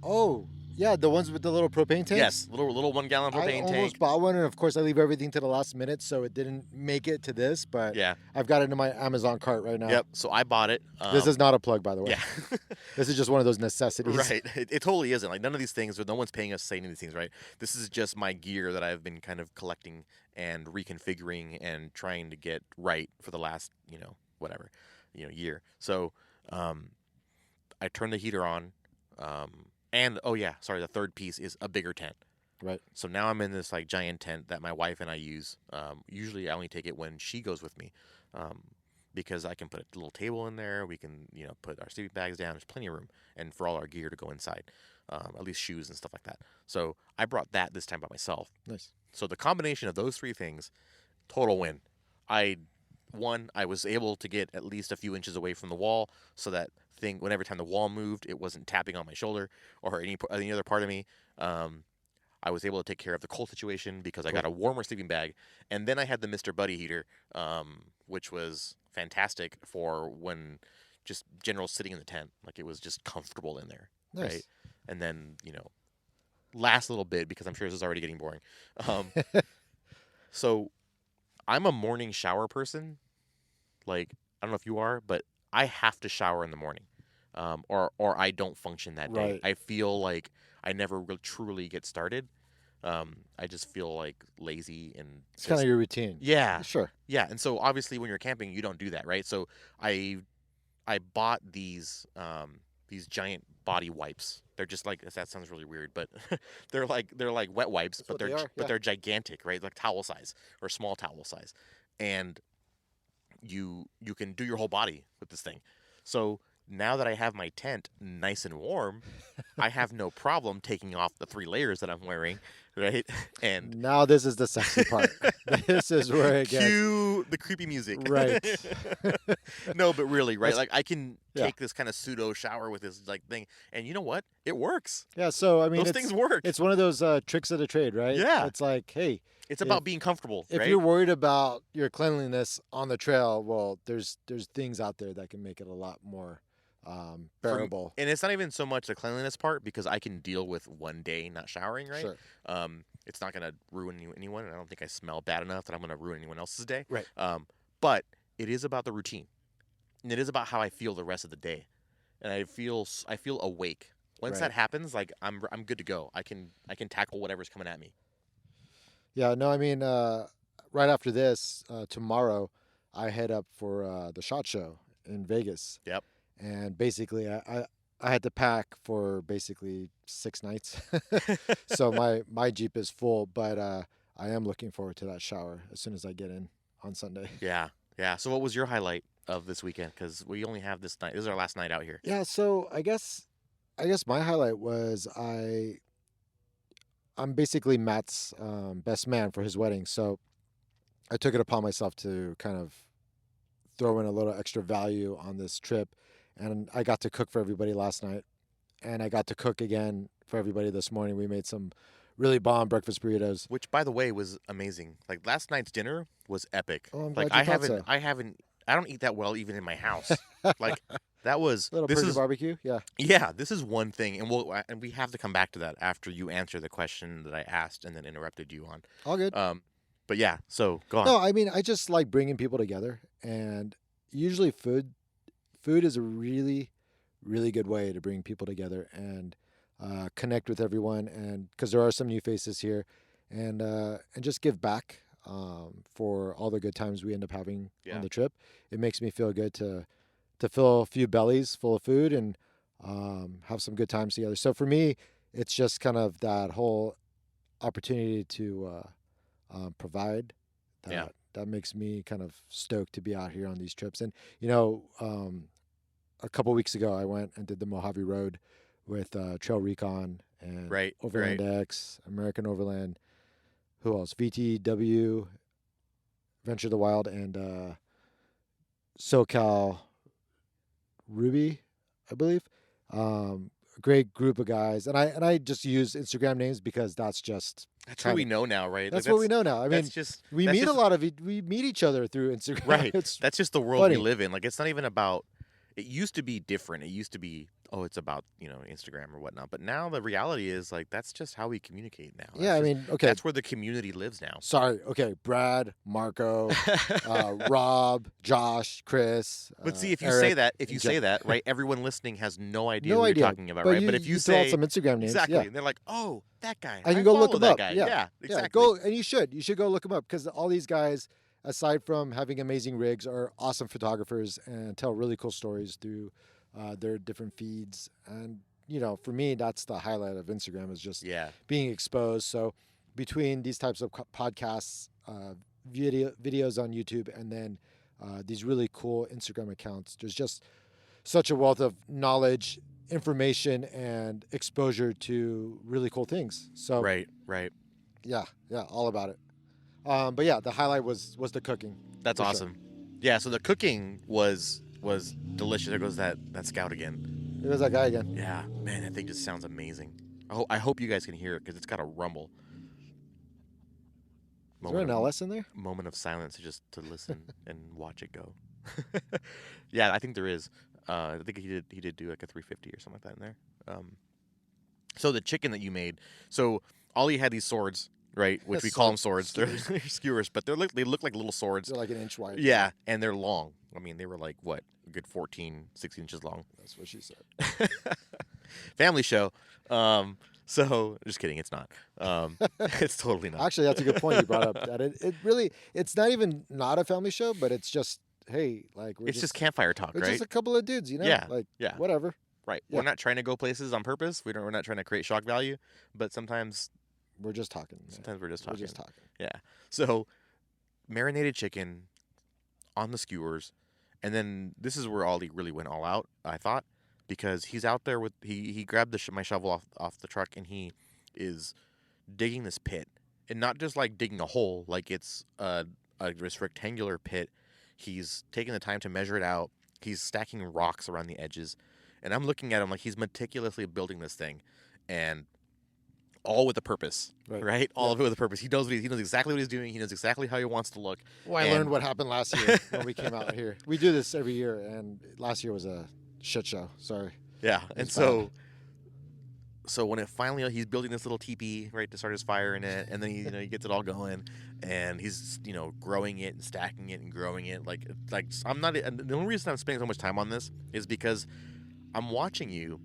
Speaker 1: Oh, yeah, the ones with the little propane tanks?
Speaker 2: Yes, little 1 gallon propane tank.
Speaker 1: I almost bought one, and of course I leave everything to the last minute, so it didn't make it to this, but
Speaker 2: yeah,
Speaker 1: I've got it in my Amazon cart right now.
Speaker 2: Yep, so I bought it.
Speaker 1: This is not a plug, by the way.
Speaker 2: Yeah.
Speaker 1: This is just one of those necessities.
Speaker 2: Right, it totally isn't. Like, none of these things, no one's paying us to say any of these things, right? This is just my gear that I've been kind of collecting and reconfiguring and trying to get right for the last, whatever, year. So, I turned the heater on, and oh yeah, sorry, the third piece is a bigger tent.
Speaker 1: Right.
Speaker 2: So now I'm in this like giant tent that my wife and I use. Usually I only take it when she goes with me, because I can put a little table in there. We can put our sleeping bags down. There's plenty of room, and for all our gear to go inside, at least shoes and stuff like that. So I brought that this time by myself.
Speaker 1: Nice.
Speaker 2: So the combination of those three things, total win. I was able to get at least a few inches away from the wall, so that whenever time the wall moved, it wasn't tapping on my shoulder or any other part of me. I was able to take care of the cold situation because I got a warmer sleeping bag, and then I had the Mr. Buddy heater, which was fantastic for when just general sitting in the tent. Like, it was just comfortable in there,
Speaker 1: nice.
Speaker 2: Right? And then last little bit, because I'm sure this is already getting boring. So I'm a morning shower person. Like, I don't know if you are, but I have to shower in the morning, or I don't function that day.
Speaker 1: Right.
Speaker 2: I feel like I never really truly get started. I just feel like lazy, and
Speaker 1: it's kind of your routine.
Speaker 2: Yeah,
Speaker 1: sure.
Speaker 2: Yeah, and so obviously when you're camping, you don't do that, right? So I bought these giant body wipes. They're just like, that sounds really weird, but they're like wet wipes,
Speaker 1: but
Speaker 2: they're gigantic, right? Like towel size or small towel size, and you can do your whole body with this thing. So now that I have my tent nice and warm, I have no problem taking off the 3 layers that I'm wearing, right? And
Speaker 1: now this is the sexy part. This is where it gets.
Speaker 2: Cue the creepy music.
Speaker 1: Right.
Speaker 2: No, but really, right? Like, I can take this kind of pseudo shower with this like thing, and you know what? It works.
Speaker 1: Yeah. So I mean,
Speaker 2: those things work.
Speaker 1: It's one of those tricks of the trade, right?
Speaker 2: Yeah.
Speaker 1: It's like, hey,
Speaker 2: it's about being comfortable.
Speaker 1: If
Speaker 2: right?
Speaker 1: you're worried about your cleanliness on the trail, well, there's things out there that can make it a lot more bearable.
Speaker 2: And it's not even so much the cleanliness part, because I can deal with one day not showering, right?
Speaker 1: Sure.
Speaker 2: It's not going to ruin anyone, and I don't think I smell bad enough that I'm going to ruin anyone else's day.
Speaker 1: Right.
Speaker 2: But it is about the routine, and it is about how I feel the rest of the day, and I feel awake. Once that happens, like, I'm good to go. I can tackle whatever's coming at me.
Speaker 1: Yeah. No, I mean, right after this, tomorrow, I head up for the SHOT Show in Vegas.
Speaker 2: Yep.
Speaker 1: And basically, I had to pack for basically 6 nights. So my Jeep is full, but I am looking forward to that shower as soon as I get in on Sunday.
Speaker 2: Yeah. Yeah. So what was your highlight of this weekend? Because we only have this night. This is our last night out here.
Speaker 1: Yeah. So I guess my highlight was I'm basically Matt's best man for his wedding. So I took it upon myself to kind of throw in a little extra value on this trip. And I got to cook for everybody last night, and I got to cook again for everybody this morning. We made some really bomb breakfast burritos,
Speaker 2: which, by the way, was amazing. Like, last night's dinner was epic.
Speaker 1: Oh, I'm
Speaker 2: like,
Speaker 1: glad you thought
Speaker 2: so. I don't eat that well even in my house. Like, that was
Speaker 1: a little Persian barbecue. Yeah.
Speaker 2: Yeah, this is one thing, and we have to come back to that after you answer the question that I asked and then interrupted you on.
Speaker 1: All good.
Speaker 2: But yeah, so go on.
Speaker 1: No, I mean, I just like bringing people together, and usually food is a really, really good way to bring people together and connect with everyone, and because there are some new faces here, and just give back for all the good times we end up having on the trip. It makes me feel good to fill a few bellies full of food and have some good times together. So for me, it's just kind of that whole opportunity to provide that. That makes me kind of stoked to be out here on these trips. And, a couple weeks ago, I went and did the Mojave Road with Trail Recon and Overland X, American Overland. Who else? VTW, Venture the Wild, and SoCal Ruby, I believe. great group of guys, and I just use Instagram names because that's just
Speaker 2: That's what we know now, right?
Speaker 1: That's what we know now. I mean, we meet we meet each other through Instagram.
Speaker 2: Right.
Speaker 1: It's
Speaker 2: that's just the world
Speaker 1: funny.
Speaker 2: we live in. Like, it's not even about. It used to be different. It used to be, oh, it's about Instagram or whatnot. But now the reality is, like, that's just how we communicate now.
Speaker 1: Yeah, okay.
Speaker 2: That's where the community lives now.
Speaker 1: Sorry. Okay, Brad, Marco, Rob, Josh, Chris.
Speaker 2: But see, if you
Speaker 1: say that,
Speaker 2: right, everyone listening has no idea what you're talking about, right? But if you
Speaker 1: throw
Speaker 2: say
Speaker 1: out some Instagram names,
Speaker 2: exactly,
Speaker 1: yeah.
Speaker 2: and they're like, oh, that guy,
Speaker 1: I can go look him up.
Speaker 2: Guy.
Speaker 1: Yeah,
Speaker 2: exactly.
Speaker 1: Go, and you should go look him up because all these guys, aside from having amazing rigs, are awesome photographers and tell really cool stories through their different feeds. And for me, that's the highlight of Instagram is just being exposed. So between these types of podcasts, videos on YouTube, and then these really cool Instagram accounts, there's just such a wealth of knowledge, information, and exposure to really cool things. So
Speaker 2: right.
Speaker 1: Yeah, all about it. But yeah, the highlight was the cooking.
Speaker 2: That's awesome. Sure. Yeah, so the cooking was delicious. There goes that scout again.
Speaker 1: There goes that guy again.
Speaker 2: Yeah, man, that thing just sounds amazing. I hope you guys can hear it because it's got a rumble.
Speaker 1: Is there an LS in there?
Speaker 2: Moment of silence just to listen and watch it go. Yeah, I think there is. I think he did do like a 350 or something like that in there. So the chicken that you made. So Ollie had these swords, right? Which we call them swords. They're skewers, but they look like little swords.
Speaker 1: They're like an inch wide.
Speaker 2: Yeah, and they're long. I mean, they were like what, a good 14, 16 inches long.
Speaker 1: That's what she said.
Speaker 2: Family show. So just kidding, it's not. It's totally not.
Speaker 1: Actually, that's a good point you brought up. That it really, it's not even not a family show, but it's just, hey, like
Speaker 2: it's just campfire talk, right?
Speaker 1: It's just a couple of dudes,
Speaker 2: Yeah,
Speaker 1: like
Speaker 2: yeah,
Speaker 1: whatever.
Speaker 2: Right.
Speaker 1: Yeah.
Speaker 2: We're not trying to go places on purpose. We're not trying to create shock value, but sometimes
Speaker 1: we're just talking.
Speaker 2: Sometimes we're just talking.
Speaker 1: Yeah.
Speaker 2: So marinated chicken on the skewers, and then this is where Ollie really went all out, I thought, because he's out there with he grabbed my shovel off the truck and he is digging this pit, and not just like digging a hole, like it's this rectangular pit. He's taking the time to measure it out. He's stacking rocks around the edges, and I'm looking at him like he's meticulously building this thing, and all with a purpose, right? All of it with a purpose. He knows exactly what he's doing. He knows exactly how he wants to look.
Speaker 1: Well, I learned what happened last year when we came out here. We do this every year, and last year was a shit show. Sorry.
Speaker 2: Yeah, and so when it finally, he's building this little teepee, right, to start his fire in it, and then he gets it all going, and he's growing it and stacking it and growing it. Like I'm not. The only reason I'm spending so much time on this is because I'm watching you,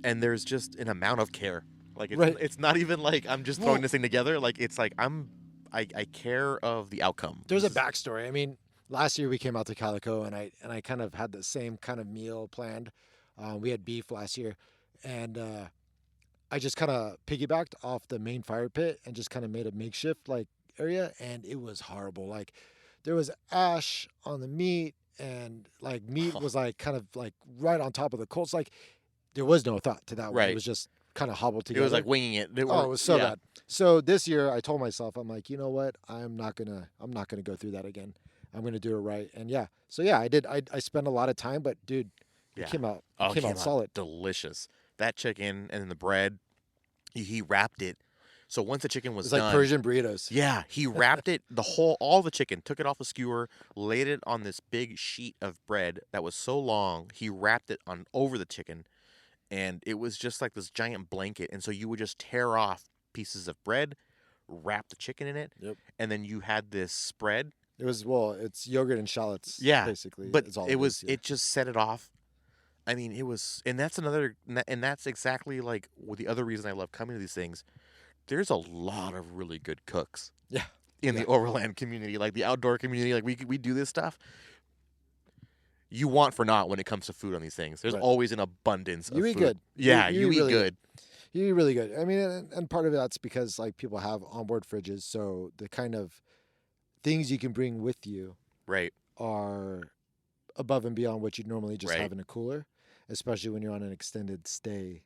Speaker 2: and there's just an amount of care. Like it's not even like I'm just throwing this thing together. Like it's like I care of the outcome.
Speaker 1: There's a backstory. I mean, last year we came out to Calico, and I kind of had the same kind of meal planned. We had beef last year, and I just kind of piggybacked off the main fire pit and just kind of made a makeshift like area, and it was horrible. Like there was ash on the meat, and like meat was like kind of like right on top of the coals. Like there was no thought to that one. It was just kind of hobbled together.
Speaker 2: It was like winging it.
Speaker 1: It was so bad. So this year I told myself, I'm like, you know what? I'm not gonna go through that again. I'm gonna do it right. And I did. I spent a lot of time, but dude, it came out solid,
Speaker 2: delicious. That chicken and then the bread, he wrapped it. So once the chicken was
Speaker 1: done, like Persian burritos.
Speaker 2: Yeah, he wrapped it, all the chicken, took it off a skewer, laid it on this big sheet of bread that was so long. He wrapped it over the chicken, and it was just like this giant blanket. And so you would just tear off pieces of bread, wrap the chicken in it, and then you had this spread.
Speaker 1: It's yogurt and shallots.
Speaker 2: Yeah,
Speaker 1: basically.
Speaker 2: But it just set it off. I mean, and that's exactly like the other reason I love coming to these things. There's a lot of really good cooks.
Speaker 1: Yeah.
Speaker 2: In the overland community, like the outdoor community, like we do this stuff. You want for naught when it comes to food on these things. There's always an abundance of food.
Speaker 1: You eat good.
Speaker 2: Yeah, you eat good.
Speaker 1: You eat really good. I mean, and part of that's because like people have onboard fridges, so the kind of things you can bring with you are above and beyond what you'd normally just have in a cooler, especially when you're on an extended stay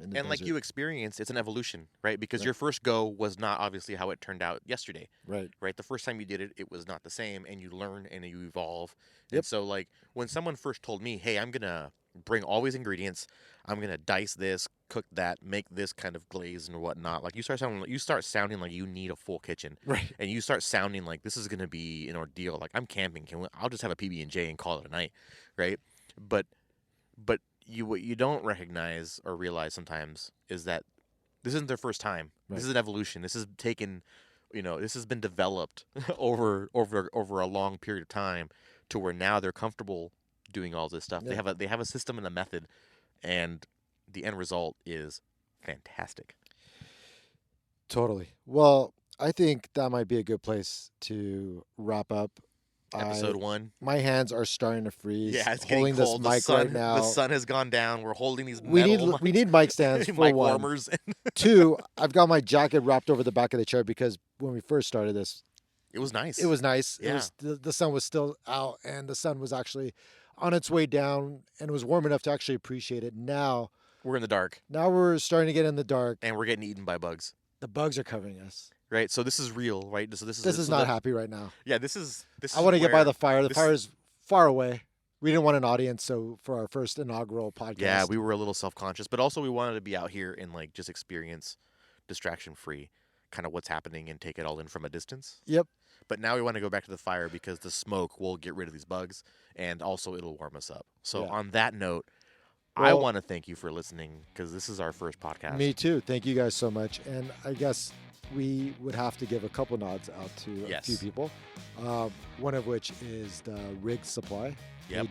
Speaker 1: in the
Speaker 2: And like
Speaker 1: desert.
Speaker 2: you experienced, it's an evolution, right? Because
Speaker 1: Right.
Speaker 2: your first go was not obviously how it turned out yesterday,
Speaker 1: Right.
Speaker 2: right? The first time you did it, it was not the same, and you learn and you evolve. And
Speaker 1: Yep.
Speaker 2: so, like, when someone first told me, hey, I'm going to bring all these ingredients, I'm going to dice this, cook that, make this kind of glaze and whatnot, like, you start sounding like you need a full kitchen.
Speaker 1: Right.
Speaker 2: And you start sounding like this is going to be an ordeal. Like, I'm camping. I'll just have a PB&J and call it a night, right? But what you don't recognize or realize sometimes is that this isn't their first time.
Speaker 1: Right.
Speaker 2: This is an evolution. This has taken, this has been developed over a long period of time to where now they're comfortable doing all this stuff.
Speaker 1: Yeah.
Speaker 2: They have a system and a method, and the end result is fantastic.
Speaker 1: Totally. Well, I think that might be a good place to wrap up.
Speaker 2: Episode 1.
Speaker 1: My hands are starting to freeze.
Speaker 2: Yeah, it's
Speaker 1: holding
Speaker 2: getting cold.
Speaker 1: This mic right now.
Speaker 2: The sun has gone down. We're holding these
Speaker 1: We
Speaker 2: metal
Speaker 1: need mic stands for
Speaker 2: mic
Speaker 1: one.
Speaker 2: warmers.
Speaker 1: 2, I've got my jacket wrapped over the back of the chair because when we first started this,
Speaker 2: It was nice.
Speaker 1: it was nice.
Speaker 2: Yeah.
Speaker 1: It was the sun was still out, and the sun was actually on its way down, and it was warm enough to actually appreciate it. Now
Speaker 2: We're in the dark,
Speaker 1: Now we're starting to get in the dark.
Speaker 2: and we're getting eaten by bugs.
Speaker 1: The bugs are covering us.
Speaker 2: Right, so this is real, right? So
Speaker 1: This is not happy right now.
Speaker 2: Yeah, this is.
Speaker 1: I want to get by
Speaker 2: where-
Speaker 1: the fire. The
Speaker 2: this-
Speaker 1: fire is far away. We didn't want an audience, so for our first inaugural podcast.
Speaker 2: Yeah, we were a little self-conscious, but also we wanted to be out here and like just experience distraction-free, kind of what's happening and take it all in from a distance.
Speaker 1: Yep.
Speaker 2: But now we want to go back to the fire because the smoke will get rid of these bugs, and also it'll warm us up. So
Speaker 1: Yeah.
Speaker 2: on that note, I
Speaker 1: Well-
Speaker 2: want to thank you for listening because this is our first podcast.
Speaker 1: Me too. Thank you guys so much. And I guess we would have to give a couple nods out to
Speaker 2: Yes.
Speaker 1: a few people. One of which is the Rig Supply.
Speaker 2: Yep.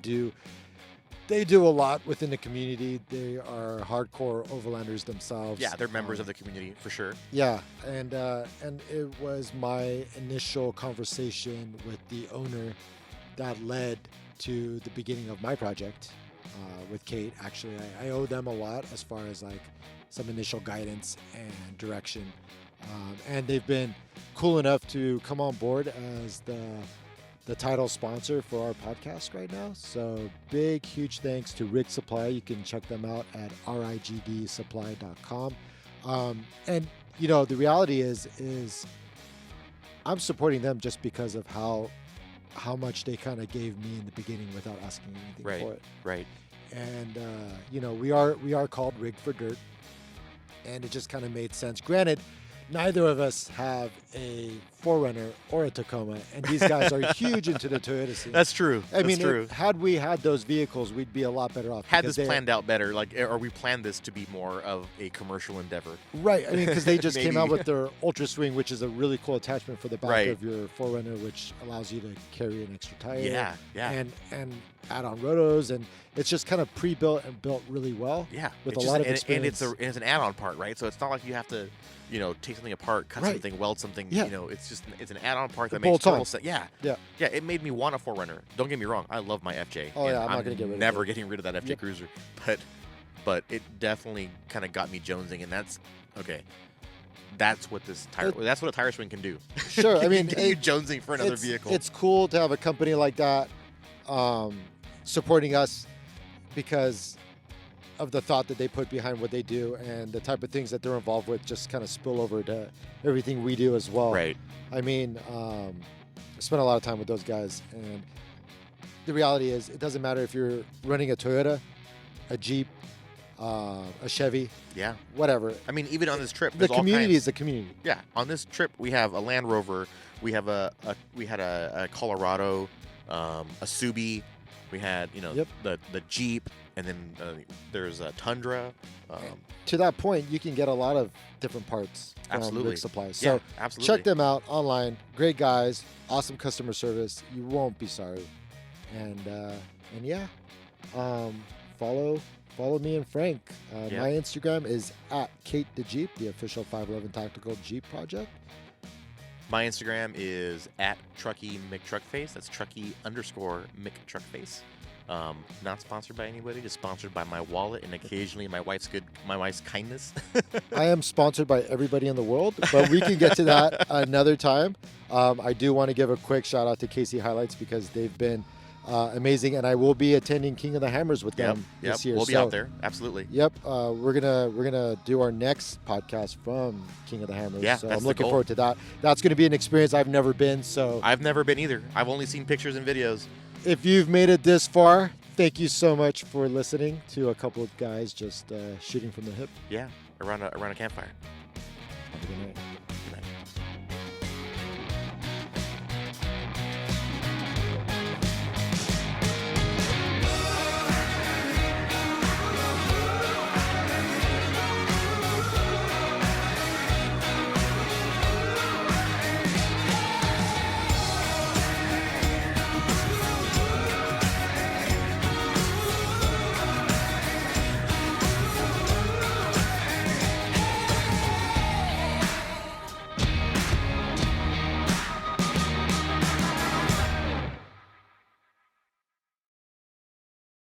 Speaker 1: They do a lot within the community. They are hardcore overlanders themselves.
Speaker 2: Yeah, they're members of the community for sure.
Speaker 1: Yeah, and it was my initial conversation with the owner that led to the beginning of my project with Kate. Actually, I owe them a lot as far as like some initial guidance and direction, and they've been cool enough to come on board as the title sponsor for our podcast right now. So big, huge thanks to Rig Supply. You can check them out at rigdsupply.com. And the reality is I'm supporting them just because of how much they kind of gave me in the beginning without asking anything for it.
Speaker 2: Right.
Speaker 1: And we are called Rig for Dirt, and it just kind of made sense. Granted, neither of us have a 4Runner or a Tacoma, and these guys are huge into the Toyota scene.
Speaker 2: That's true.
Speaker 1: I mean,
Speaker 2: That's true.
Speaker 1: had we had those vehicles, we'd be a lot better off.
Speaker 2: Had
Speaker 1: because
Speaker 2: this planned out better, or we planned this to be more of a commercial endeavor.
Speaker 1: Right. I mean, because they just came out
Speaker 2: Maybe.
Speaker 1: with their Ultra Swing, which is a really cool attachment for the back
Speaker 2: Right.
Speaker 1: of your 4Runner, which allows you to carry an extra tire.
Speaker 2: Yeah.
Speaker 1: And add on rotos, and it's just kind of pre-built and built really well.
Speaker 2: Yeah,
Speaker 1: with
Speaker 2: it's
Speaker 1: a lot of
Speaker 2: and
Speaker 1: experience.
Speaker 2: it's an add-on part, right? So it's not like you have to, take something apart, cut
Speaker 1: Right.
Speaker 2: something, weld something.
Speaker 1: Yeah.
Speaker 2: It's an add-on part that
Speaker 1: It
Speaker 2: makes
Speaker 1: bolts
Speaker 2: total
Speaker 1: on.
Speaker 2: sense. Yeah,
Speaker 1: Yeah.
Speaker 2: yeah. It made me want a 4Runner. Don't get me wrong, I love my FJ.
Speaker 1: Oh,
Speaker 2: and
Speaker 1: yeah, I'm not gonna get rid of
Speaker 2: never
Speaker 1: it.
Speaker 2: getting rid of that FJ
Speaker 1: Yep.
Speaker 2: Cruiser, but it definitely kind of got me jonesing, and that's okay. That's what this tire. That's what a tire swing can do.
Speaker 1: Sure. I mean,
Speaker 2: get you jonesing for another vehicle.
Speaker 1: It's cool to have a company like that supporting us because of the thought that they put behind what they do, and the type of things that they're involved with just kind of spill over to everything we do as well.
Speaker 2: Right.
Speaker 1: I mean, I spent a lot of time with those guys, and the reality is it doesn't matter if you're running a Toyota, a Jeep, a Chevy,
Speaker 2: Yeah.
Speaker 1: whatever.
Speaker 2: I mean, even on this trip,
Speaker 1: The
Speaker 2: there's all
Speaker 1: community
Speaker 2: kinds.
Speaker 1: is the community.
Speaker 2: Yeah, on this trip we have a Land Rover, we have we had a Colorado, a Subi, we had
Speaker 1: Yep.
Speaker 2: the Jeep, and then there's a Tundra.
Speaker 1: To that point, you can get a lot of different parts from
Speaker 2: Absolutely.
Speaker 1: Rig Supply. So
Speaker 2: Yeah, absolutely.
Speaker 1: check them out online. Great guys, awesome customer service. You won't be sorry. And yeah, follow me and Frank.
Speaker 2: Yeah.
Speaker 1: My Instagram is at Kate the Jeep, the official 511 Tactical Jeep project.
Speaker 2: My Instagram is at Truckee McTruckface. That's Truckee_McTruckface. Not sponsored by anybody, just sponsored by my wallet and occasionally my wife's kindness.
Speaker 1: I am sponsored by everybody in the world, but we can get to that another time. I do want to give a quick shout out to KC Highlights because they've been amazing. And I will be attending King of the Hammers with them this year.
Speaker 2: We'll be out there. Absolutely.
Speaker 1: Yep. We're gonna do our next podcast from King of the Hammers.
Speaker 2: Yeah,
Speaker 1: so
Speaker 2: that's
Speaker 1: I'm looking
Speaker 2: the goal.
Speaker 1: forward to that. That's gonna be an experience I've never been. So
Speaker 2: I've never been either. I've only seen pictures and videos.
Speaker 1: if you've made it this far, thank you so much for listening to a couple of guys just shooting from the hip.
Speaker 2: Yeah, around a campfire.
Speaker 1: Have a good night.